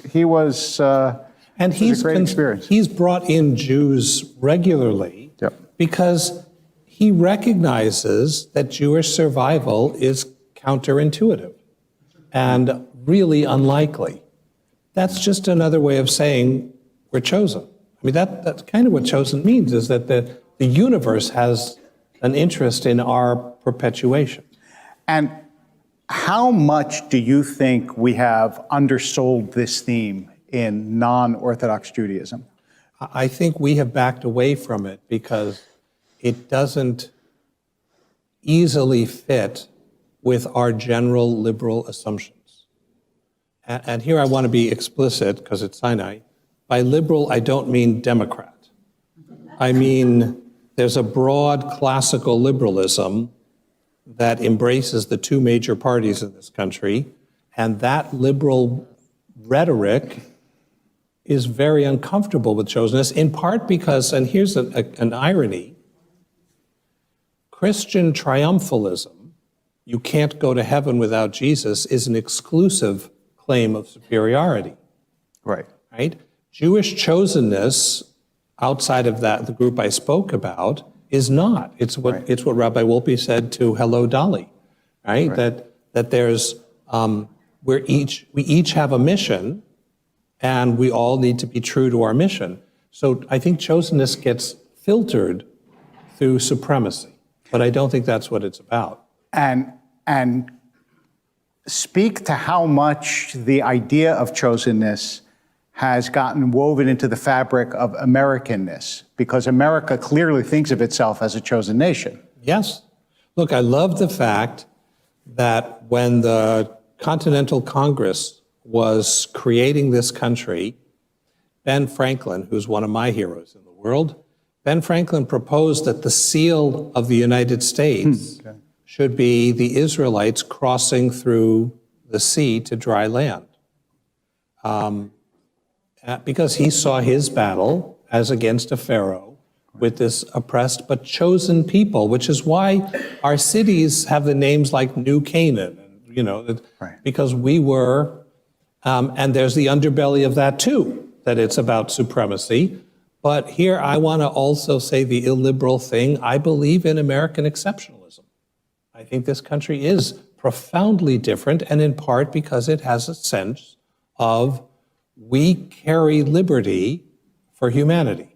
and he's a great experience. He's brought in Jews regularly because he recognizes that Jewish survival is counterintuitive and really unlikely. That's just another way of saying we're chosen. I mean, that's kind of what chosen means, is that the universe has an interest in our perpetuation. And how much do you think we have undersold this theme in non-Orthodox Judaism? I think we have backed away from it because it doesn't easily fit with our general liberal assumptions. And here I want to be explicit, because it's Sinai. By liberal, I don't mean Democrat. I mean, there's a broad classical liberalism that embraces the two major parties in this country, and that liberal rhetoric is very uncomfortable with chosenness, in part because, and here's an irony, Christian triumphalism, you can't go to heaven without Jesus, is an exclusive claim of superiority. Right. Right? Jewish chosenness, outside of that, the group I spoke about, is not. It's what Rabbi Wolpe said to Hello Dolly, right? That there's we each have a mission, and we all need to be true to our mission. So I think chosenness gets filtered through supremacy, but I don't think that's what it's about. And speak to how much the idea of chosenness has gotten woven into the fabric of Americanness, because America clearly thinks of itself as a chosen nation. Yes. Look, I love the fact that when the Continental Congress was creating this country, Ben Franklin, who's one of my heroes in the world, Ben Franklin proposed that the seal of the United States should be the Israelites crossing through the sea to dry land. Because he saw his battle as against a pharaoh with this oppressed but chosen people, which is why our cities have the names like New Canaan, because we were, and there's the underbelly of that too, that it's about supremacy. But here I want to also say the illiberal thing. I believe in American exceptionalism. I think this country is profoundly different, and in part because it has a sense of we carry liberty for humanity.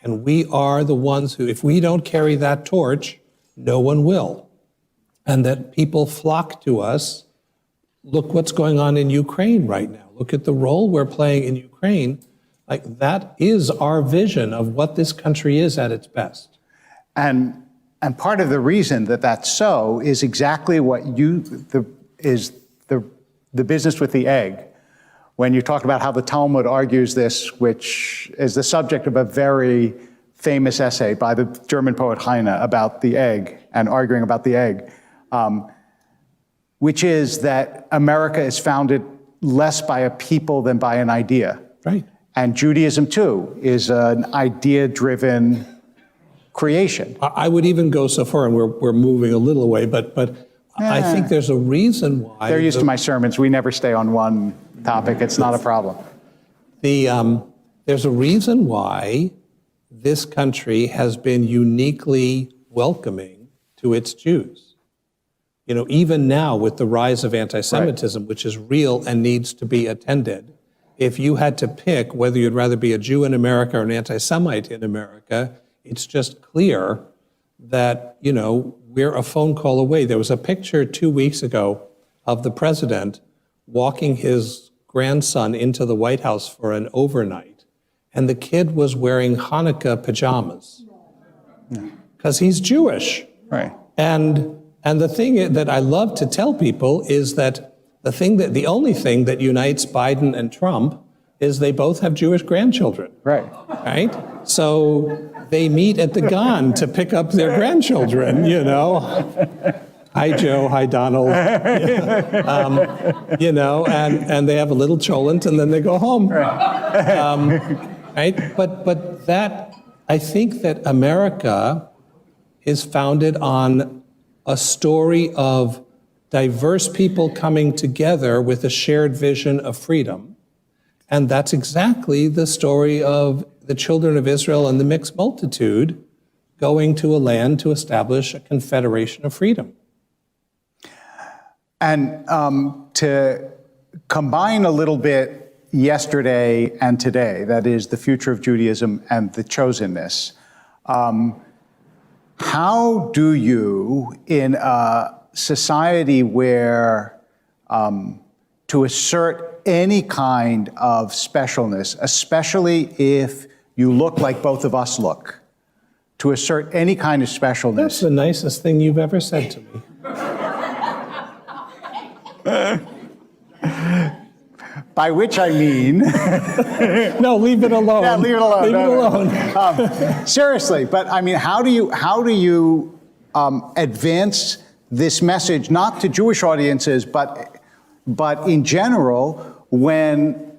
And we are the ones who, if we don't carry that torch, no one will. And that people flock to us look what's going on in Ukraine right now. Look at the role we're playing in Ukraine. Like, that is our vision of what this country is at its best. And part of the reason that that's so is exactly what the business with the egg. When you talk about how the Talmud argues this, which is the subject of a very famous essay by the German poet Heine about the egg and arguing about the egg, which is that America is founded less by a people than by an idea. Right. And Judaism, too, is an idea-driven creation. I would even go so far, and we're moving a little away, but I think there's a reason why. They're used to my sermons. We never stay on one topic. It's not a problem. There's a reason why this country has been uniquely welcoming to its Jews. You know, even now with the rise of anti-Semitism, right, which is real and needs to be attended, if you had to pick whether you'd rather be a Jew in America or an anti-Semite in America, it's just clear that, you know, we're a phone call away. There was a picture 2 weeks ago of the president walking his grandson into the White House for an overnight, and the kid was wearing Hanukkah pajamas because he's Jewish. Right. And the thing that I love to tell people is that the only thing that unites Biden and Trump is they both have Jewish grandchildren. Right. Right? So they meet at the Gan to pick up their grandchildren, you know. Hi, Joe. Hi, Donald. You know, and they have a little cholent and then they go home. Right? But that, I think that America is founded on a story of diverse people coming together with a shared vision of freedom. And that's exactly the story of the children of Israel and the mixed multitude going to a land to establish a confederation of freedom. And to combine a little bit yesterday and today, that is the future of Judaism and the chosenness, how do you, in a society where to assert any kind of specialness, especially if you look like both of us look, to assert any kind of specialness. That's the nicest thing you've ever said to me. By which I mean... No, leave it alone. Yeah, leave it alone. Leave it alone. Seriously, but I mean, how do you advance this message, not to Jewish audiences, but in general, when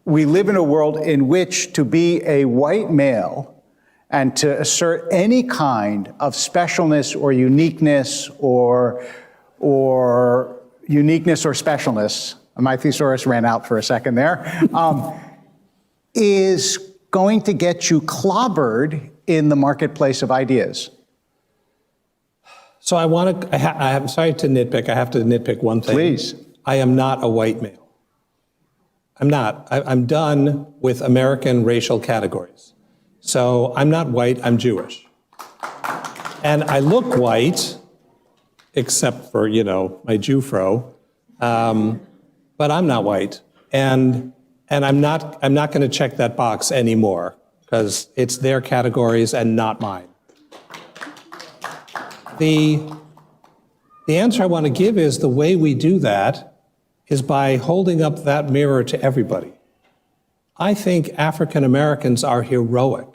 we live in a world in which to be a white male and to assert any kind of specialness or uniqueness or specialness, my thesaurus ran out for a second there, is going to get you clobbered in the marketplace of ideas. So I'm sorry to nitpick. I have to nitpick one thing. Please. I am not a white male. I'm not. I'm done with American racial categories. So I'm not white, I'm Jewish. And I look white, except for, you know, my Jewfro, but I'm not white. And I'm not going to check that box anymore, because it's their categories and not mine. The answer I want to give is the way we do that is by holding up that mirror to everybody. I think African Americans are heroic.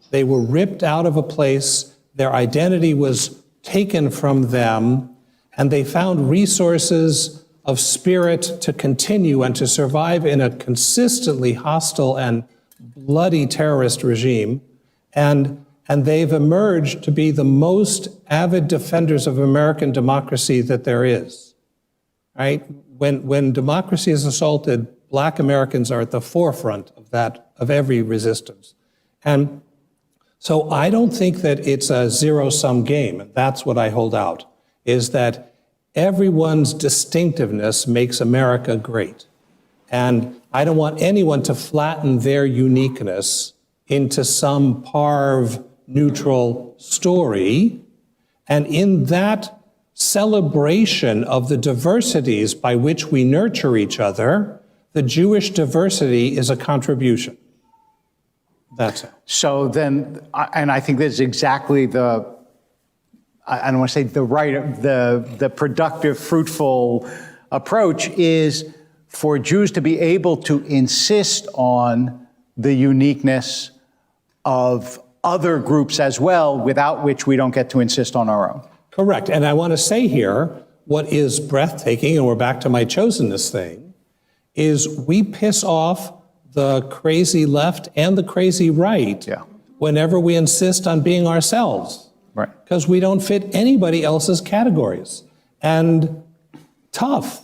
They were ripped out of a place, their identity was taken from them, and they found resources of spirit to continue and to survive in a consistently hostile and bloody terrorist regime. And they've emerged to be the most avid defenders of American democracy that there is, right? When democracy is assaulted, Black Americans are at the forefront of every resistance. And so I don't think that it's a zero-sum game, and that's what I hold out, is that everyone's distinctiveness makes America great. And I don't want anyone to flatten their uniqueness into some parve neutral story. And in that celebration of the diversities by which we nurture each other, the Jewish diversity is a contribution. That's it. So then, and I think this is exactly I don't want to say the productive, fruitful approach is for Jews to be able to insist on the uniqueness of other groups as well, without which we don't get to insist on our own. Correct. And I want to say here, what is breathtaking, and we're back to my chosenness thing, is we piss off the crazy left and the crazy right whenever we insist on being ourselves. Right. Because we don't fit anybody else's categories. And tough.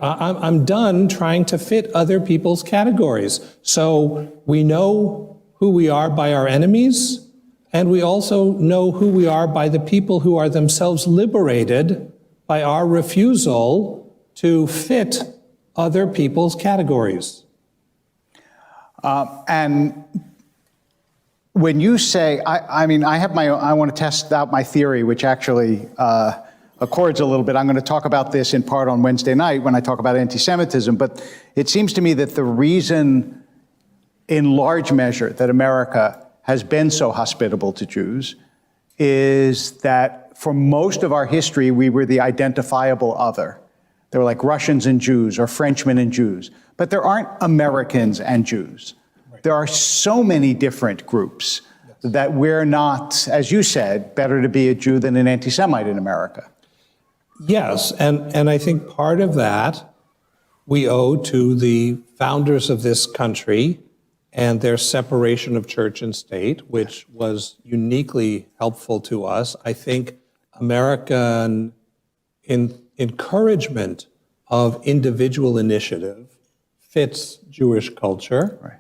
I'm done trying to fit other people's categories. So we know who we are by our enemies, and we also know who we are by the people who are themselves liberated by our refusal to fit other people's categories. And when you say, I mean, I want to test out my theory, which actually accords a little bit. I'm going to talk about this in part on Wednesday night when I talk about anti-Semitism, but it seems to me that the reason, in large measure, that America has been so hospitable to Jews is that for most of our history, we were the identifiable other. They were like Russians and Jews or Frenchmen and Jews, but there aren't Americans and Jews. There are so many different groups that we're not, as you said, better to be a Jew than an anti-Semite in America. Yes, and I think part of that we owe to the founders of this country and their separation of church and state, which was uniquely helpful to us. I think American encouragement of individual initiative fits Jewish culture. Right.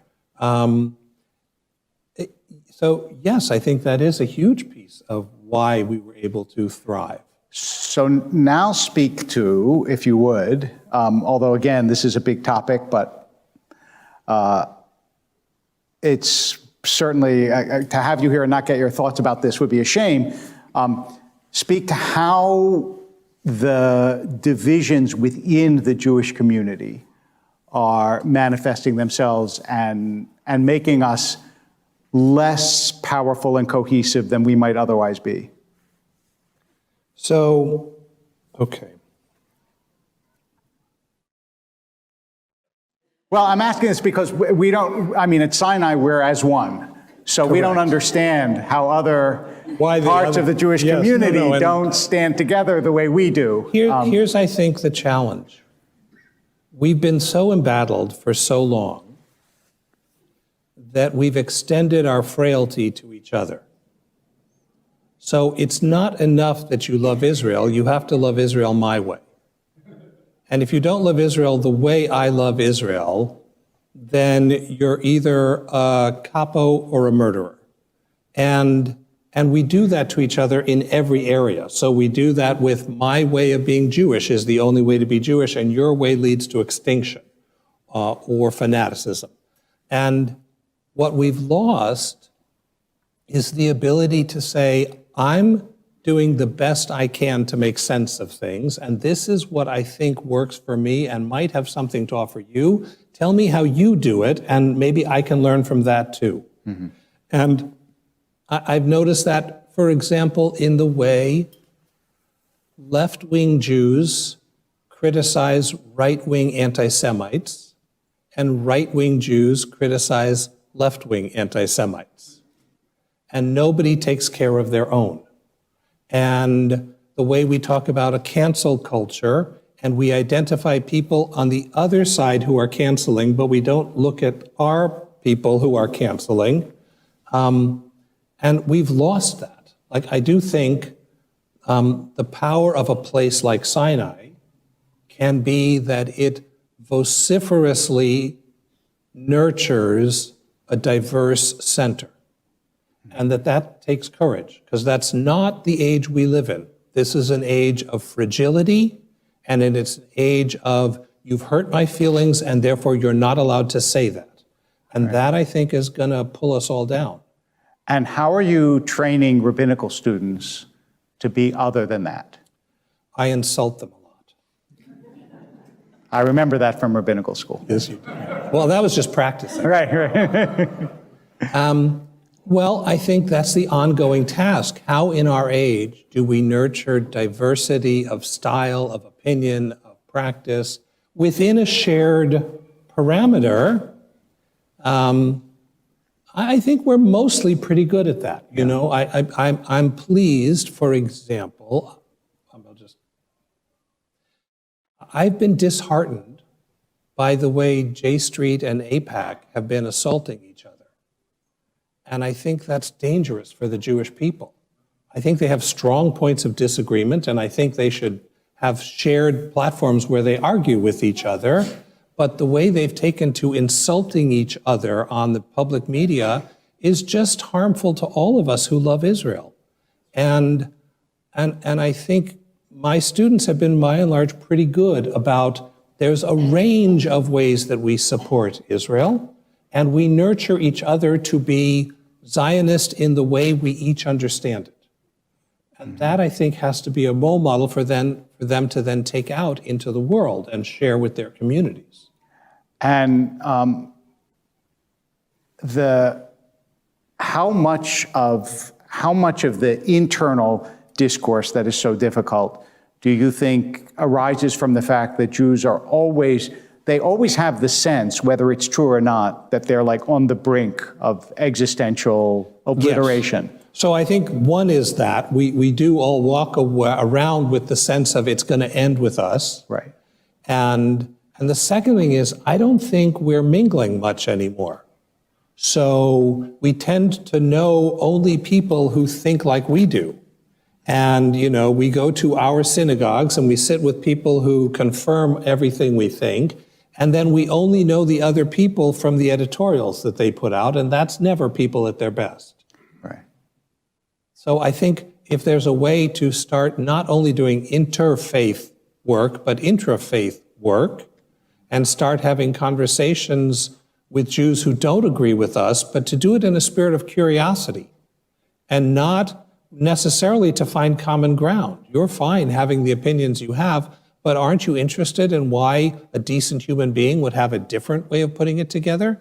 So yes, I think that is a huge piece of why we were able to thrive. So now speak to, if you would, although again, this is a big topic, but it's certainly, to have you here and not get your thoughts about this would be a shame. Speak to how the divisions within the Jewish community are manifesting themselves and making us less powerful and cohesive than we might otherwise be. So, okay. Well, I'm asking this because we don't, I mean, at Sinai, we're as one. So we don't understand how other parts of the Jewish community don't stand together the way we do. Here's, I think, the challenge. We've been so embattled for so long that we've extended our frailty to each other. So it's not enough that you love Israel, you have to love Israel my way. And if you don't love Israel the way I love Israel, then you're either a capo or a murderer. And we do that to each other in every area. So we do that with my way of being Jewish is the only way to be Jewish, and your way leads to extinction or fanaticism. And what we've lost is the ability to say, I'm doing the best I can to make sense of things, and this is what I think works for me and might have something to offer you. Tell me how you do it, and maybe I can learn from that too. Mm-hmm. And I've noticed that, for example, in the way left-wing Jews criticize right-wing anti-Semites, and right-wing Jews criticize left-wing anti-Semites. And nobody takes care of their own. And the way we talk about a cancel culture, and we identify people on the other side who are canceling, but we don't look at our people who are canceling. And we've lost that. Like, I do think the power of a place like Sinai can be that it vociferously nurtures a diverse center. And that takes courage, because that's not the age we live in. This is an age of fragility, and it's an age of, you've hurt my feelings, and therefore you're not allowed to say that. And that, I think, is going to pull us all down. And how are you training rabbinical students to be other than that? I insult them a lot. I remember that from rabbinical school. Yes, you do. Well, that was just practicing. Right. Well, I think that's the ongoing task. How in our age do we nurture diversity of style, of opinion, of practice within a shared parameter? I think we're mostly pretty good at that. You know, I'm pleased, for example, I've been disheartened by the way J Street and AIPAC have been assaulting each other. And I think that's dangerous for the Jewish people. I think they have strong points of disagreement, and I think they should have shared platforms where they argue with each other. But the way they've taken to insulting each other on the public media is just harmful to all of us who love Israel. And I think my students have been, by and large, pretty good about there's a range of ways that we support Israel, and we nurture each other to be Zionist in the way we each understand it. And that, I think, has to be a role model for them to then take out into the world and share with their communities. And how much of the internal discourse that is so difficult do you think arises from the fact that Jews are always have the sense, whether it's true or not, that they're like on the brink of existential obliteration? Yes. So I think one is that we do all walk around with the sense of it's going to end with us. Right. And the second thing is, I don't think we're mingling much anymore. So we tend to know only people who think like we do. And, you know, we go to our synagogues and we sit with people who confirm everything we think. And then we only know the other people from the editorials that they put out, and that's never people at their best. Right. So I think if there's a way to start not only doing interfaith work, but intrafaith work, and start having conversations with Jews who don't agree with us, but to do it in a spirit of curiosity, and not necessarily to find common ground. You're fine having the opinions you have, but aren't you interested in why a decent human being would have a different way of putting it together?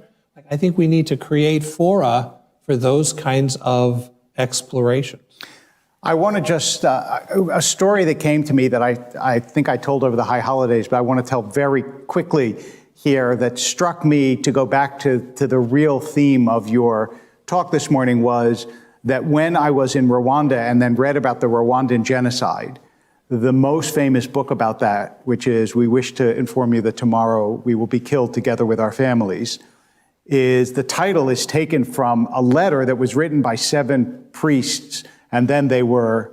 I think we need to create fora for those kinds of explorations. I want to just, a story that came to me that I think I told over the high holidays, but I want to tell very quickly here that struck me to go back to the real theme of your talk this morning was that when I was in Rwanda and then read about the Rwandan genocide, the most famous book about that, which is We Wish to Inform You That Tomorrow We Will Be Killed Together with Our Families, is the title is taken from a letter that was written by 7 priests, and then they were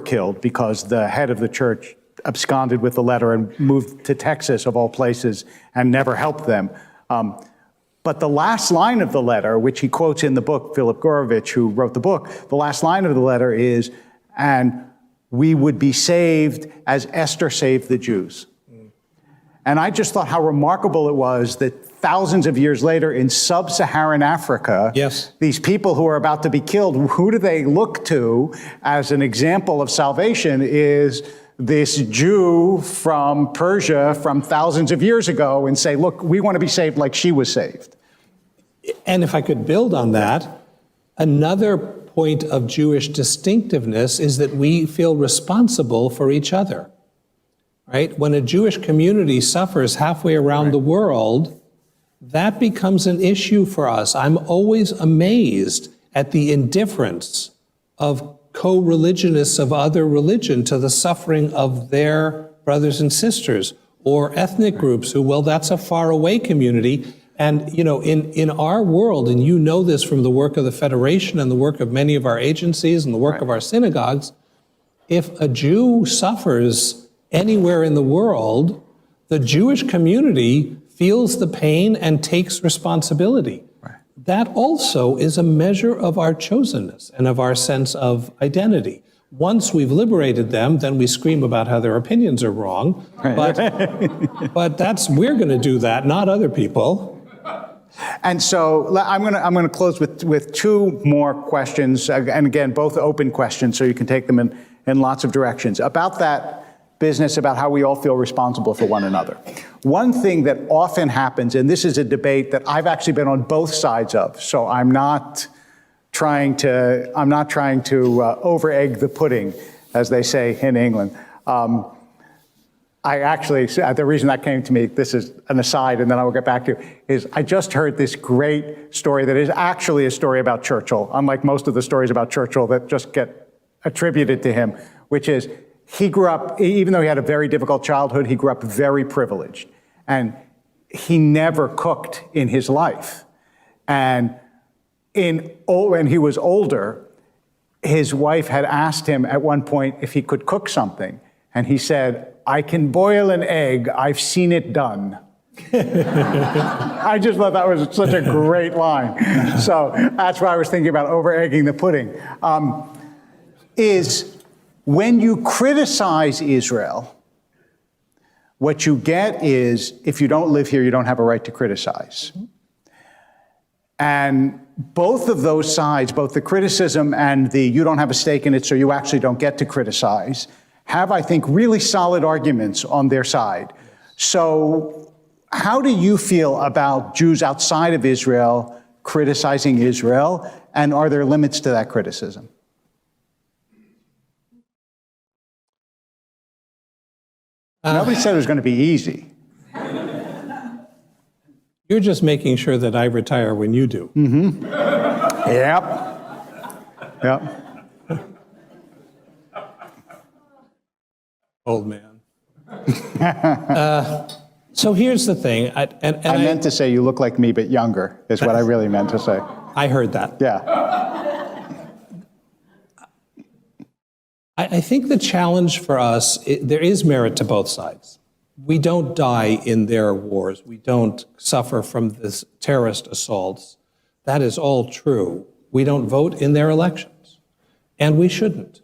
killed because the head of the church absconded with the letter and moved to Texas, of all places, and never helped them. But the last line of the letter, which he quotes in the book, Philip Gorovitch, who wrote the book, the last line of the letter is, and we would be saved as Esther saved the Jews. And I just thought how remarkable it was that thousands of years later in sub-Saharan Africa, yes, these people who are about to be killed, who do they look to as an example of salvation is this Jew from Persia from thousands of years ago and say, look, we want to be saved like she was saved. And if I could build on that, another point of Jewish distinctiveness is that we feel responsible for each other, right? When a Jewish community suffers halfway around the world, that becomes an issue for us. I'm always amazed at the indifference of co-religionists of other religion to the suffering of their brothers and sisters, or ethnic groups who, well, that's a faraway community. And, you know, in our world, and you know this from the work of the Federation and the work of many of our agencies and the work of our synagogues, if a Jew suffers anywhere in the world, the Jewish community feels the pain and takes responsibility. That also is a measure of our chosenness and of our sense of identity. Once we've liberated them, then we scream about how their opinions are wrong. But we're going to do that, not other people. And so I'm going to close with 2 more questions, and again, both open questions, so you can take them in lots of directions. About that business about how we all feel responsible for one another. One thing that often happens, and this is a debate that I've actually been on both sides of, so I'm not trying to over-egg the pudding, as they say in England. The reason that came to me, this is an aside and then I will get back to, is I just heard this great story that is actually a story about Churchill, unlike most of the stories about Churchill that just get attributed to him, which is he grew up, even though he had a very difficult childhood, he grew up very privileged. And he never cooked in his life. And when he was older, his wife had asked him at one point if he could cook something. And he said, "I can boil an egg. I've seen it done." I just thought that was such a great line. So that's why I was thinking about over-egging the pudding. Is when you criticize Israel, what you get is, if you don't live here, you don't have a right to criticize. And both of those sides, both the criticism and the you don't have a stake in it, so you actually don't get to criticize, have, I think, really solid arguments on their side. So how do you feel about Jews outside of Israel criticizing Israel, and are there limits to that criticism? Nobody said it was going to be easy. You're just making sure that I retire when you do. Mm-hmm. Yep. Old man. So here's the thing. I meant to say you look like me, but younger, is what I really meant to say. I heard that. Yeah. I think the challenge for us, there is merit to both sides. We don't die in their wars. We don't suffer from this terrorist assaults. That is all true. We don't vote in their elections, and we shouldn't.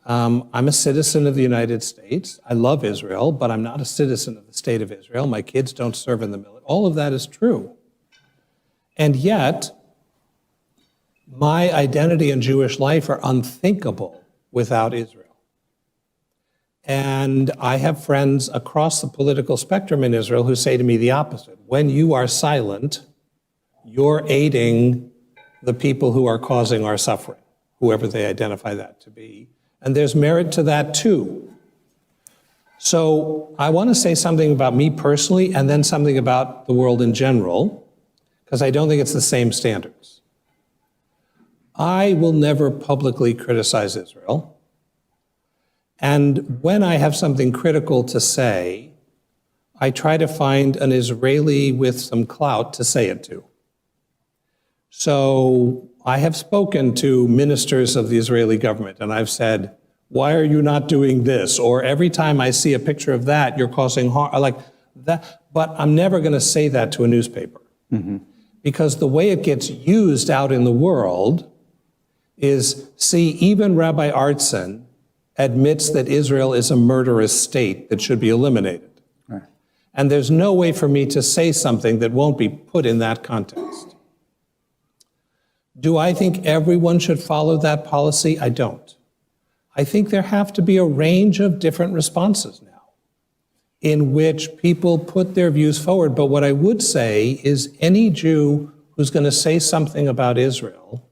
I'm a citizen of the United States. I love Israel, but I'm not a citizen of the state of Israel. My kids don't serve in the military. All of that is true. And yet, my identity and Jewish life are unthinkable without Israel. And I have friends across the political spectrum in Israel who say to me the opposite. When you are silent, you're aiding the people who are causing our suffering, whoever they identify that to be. And there's merit to that too. So I want to say something about me personally and then something about the world in general, because I don't think it's the same standards. I will never publicly criticize Israel. And when I have something critical to say, I try to find an Israeli with some clout to say it to. So I have spoken to ministers of the Israeli government, and I've said, why are you not doing this? Or every time I see a picture of that, you're causing harm, like that. But I'm never going to say that to a newspaper. Mm-hmm. Because the way it gets used out in the world is, see, even Rabbi Artson admits that Israel is a murderous state that should be eliminated. Right. And there's no way for me to say something that won't be put in that context. Do I think everyone should follow that policy? I don't. I think there have to be a range of different responses now in which people put their views forward. But what I would say is any Jew who's going to say something about Israel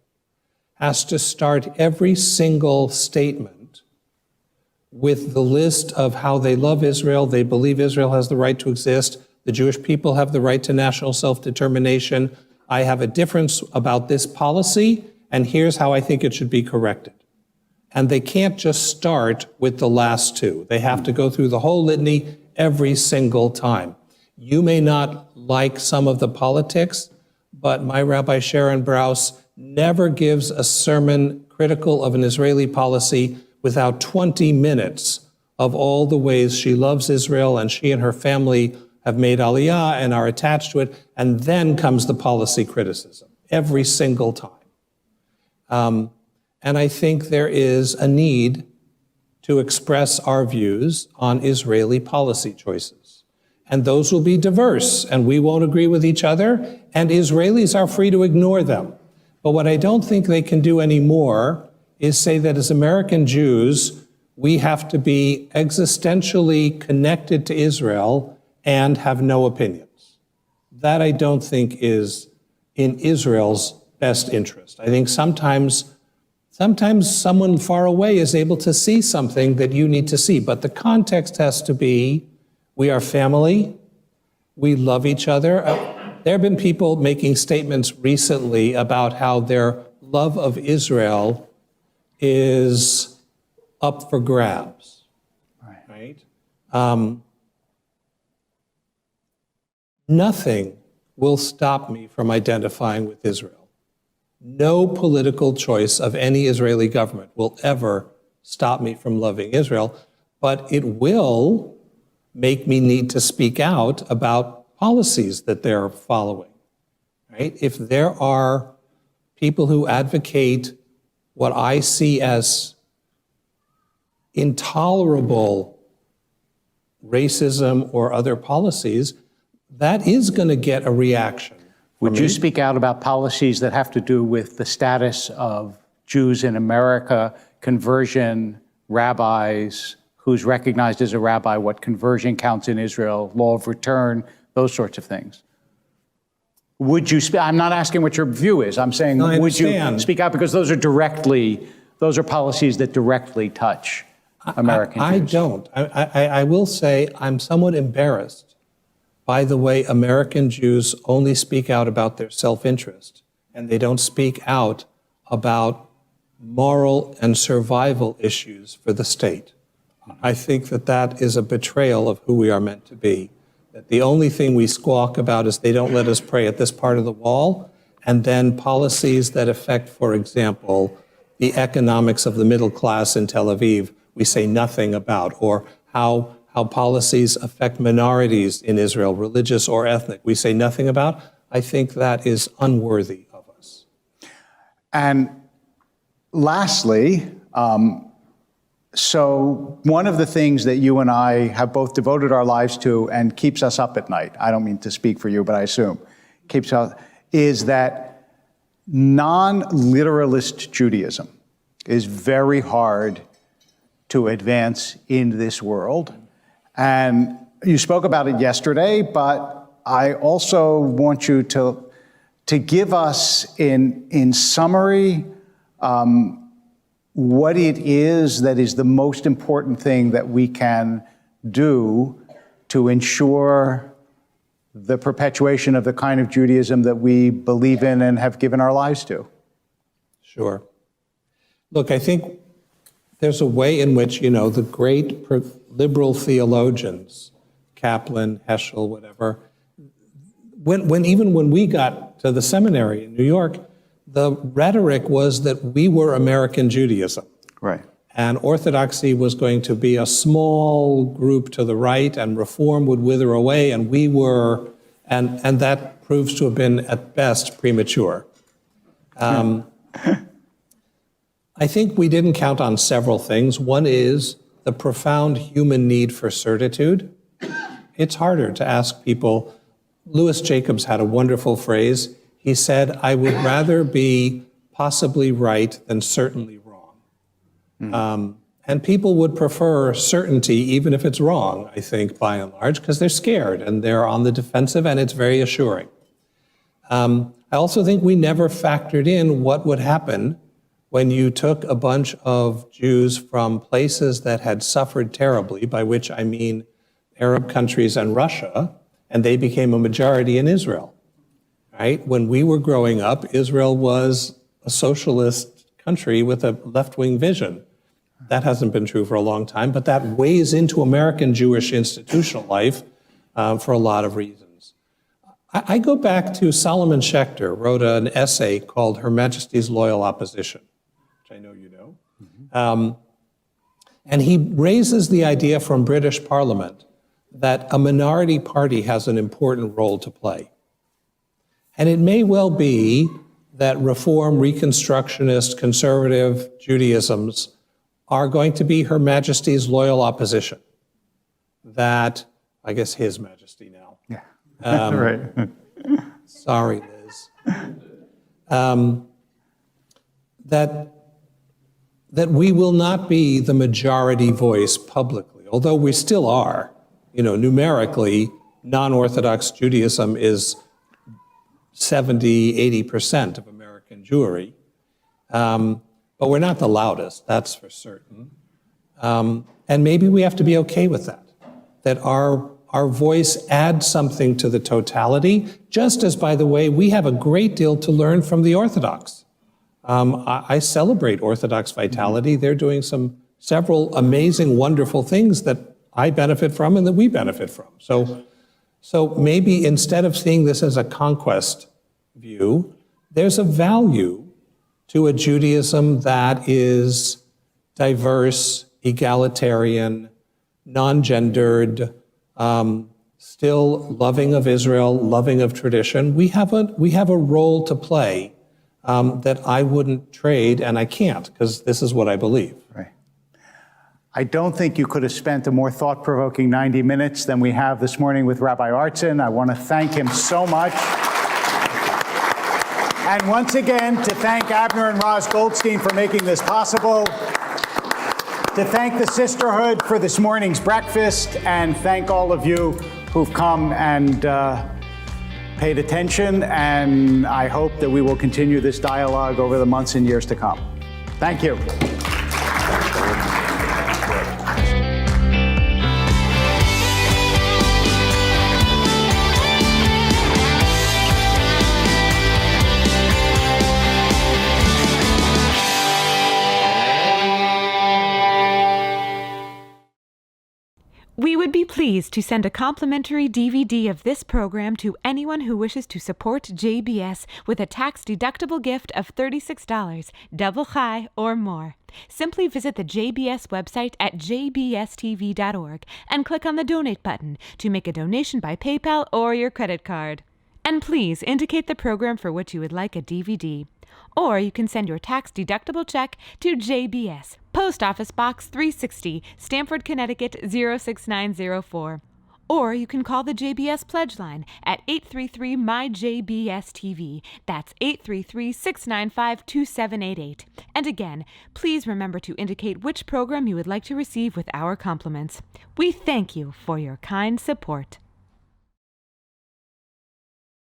has to start every single statement with the list of how they love Israel, they believe Israel has the right to exist, the Jewish people have the right to national self-determination, I have a difference about this policy, and here's how I think it should be corrected. And they can't just start with the last two. They have to go through the whole litany every single time. You may not like some of the politics, but my Rabbi Sharon Brous never gives a sermon critical of an Israeli policy without 20 minutes of all the ways she loves Israel and she and her family have made aliyah and are attached to it, and then comes the policy criticism, every single time. And I think there is a need to express our views on Israeli policy choices. And those will be diverse, and we won't agree with each other, and Israelis are free to ignore them. But what I don't think they can do anymore is say that as American Jews, we have to be existentially connected to Israel and have no opinions. That I don't think is in Israel's best interest. I think sometimes someone far away is able to see something that you need to see, but the context has to be, we are family, we love each other. There have been people making statements recently about how their love of Israel is up for grabs, right? Nothing will stop me from identifying with Israel. No political choice of any Israeli government will ever stop me from loving Israel, but it will make me need to speak out about policies that they're following, right? If there are people who advocate what I see as intolerable racism or other policies, that is going to get a reaction. Would you speak out about policies that have to do with the status of Jews in America, conversion, rabbis, who's recognized as a rabbi, what conversion counts in Israel, law of return, those sorts of things? Would you speak? I'm not asking what your view is. I'm saying, would you speak out? Because those are policies that directly touch American Jews. I don't. I will say I'm somewhat embarrassed by the way American Jews only speak out about their self-interest, and they don't speak out about moral and survival issues for the state. I think that is a betrayal of who we are meant to be. That the only thing we squawk about is they don't let us pray at this part of the wall, and then policies that affect, for example, the economics of the middle class in Tel Aviv, we say nothing about, or how policies affect minorities in Israel, religious or ethnic, we say nothing about. I think that is unworthy of us. And lastly, so one of the things that you and I have both devoted our lives to and keeps us up at night, I don't mean to speak for you, but I assume, keeps us, is that non-literalist Judaism is very hard to advance in this world. And you spoke about it yesterday, but I also want you to give us in summary what it is that is the most important thing that we can do to ensure the perpetuation of the kind of Judaism that we believe in and have given our lives to. Sure. Look, I think there's a way in which, the great liberal theologians, Kaplan, Heschel, whatever, even when we got to the seminary in New York, the rhetoric was that we were American Judaism. Right. And Orthodoxy was going to be a small group to the right, and Reform would wither away, and we were, and that proves to have been, at best, premature. I think we didn't count on several things. One is the profound human need for certitude. It's harder to ask people. Louis Jacobs had a wonderful phrase. He said, I would rather be possibly right than certainly wrong. And people would prefer certainty, even if it's wrong, I think, by and large, because they're scared and they're on the defensive, and it's very assuring. I also think we never factored in what would happen when you took a bunch of Jews from places that had suffered terribly, by which I mean Arab countries and Russia, and they became a majority in Israel, right? When we were growing up, Israel was a socialist country with a left-wing vision. That hasn't been true for a long time, but that weighs into American Jewish institutional life for a lot of reasons. I go back to Solomon Schechter, wrote an essay called Her Majesty's Loyal Opposition, I know you know. And he raises the idea from British Parliament that a minority party has an important role to play. And it may well be that Reform, Reconstructionist, conservative Judaisms are going to be Her Majesty's loyal opposition. That, I guess, His Majesty now. Yeah, right. Sorry, Liz. That that we will not be the majority voice publicly, although we still are. Numerically, non-Orthodox Judaism is 70, 80% of American Jewry. But we're not the loudest, that's for certain. And maybe we have to be okay with that our voice adds something to the totality, just as, by the way, we have a great deal to learn from the Orthodox. I celebrate Orthodox vitality. They're doing several amazing, wonderful things that I benefit from and that we benefit from. So maybe instead of seeing this as a conquest view, there's a value to a Judaism that is diverse, egalitarian, non-gendered, still loving of Israel, loving of tradition. We have a role to play that I wouldn't trade, and I can't, because this is what I believe. Right. I don't think you could have spent a more thought-provoking 90 minutes than we have this morning with Rabbi Artson. I want to thank him so much. And once again, to thank Abner and Roz Goldstein for making this possible, to thank the Sisterhood for this morning's breakfast, and thank all of you who've come and paid attention, and I hope that we will continue this dialogue over the months and years to come. Thank you. We would be pleased to send a complimentary DVD of this program to anyone who wishes to support JBS with a tax-deductible gift of $36, double chai or more. Simply visit the JBS website at jbstv.org and click on the Donate button to make a donation by PayPal or your credit card. And please indicate the program for which you would like a DVD. Or you can send your tax-deductible check to JBS, Post Office Box 360, Stamford, Connecticut 06904. Or you can call the JBS Pledge Line at 833-MY-JBS-TV. That's 833-695-2788. And again, please remember to indicate which program you would like to receive with our compliments. We thank you for your kind support.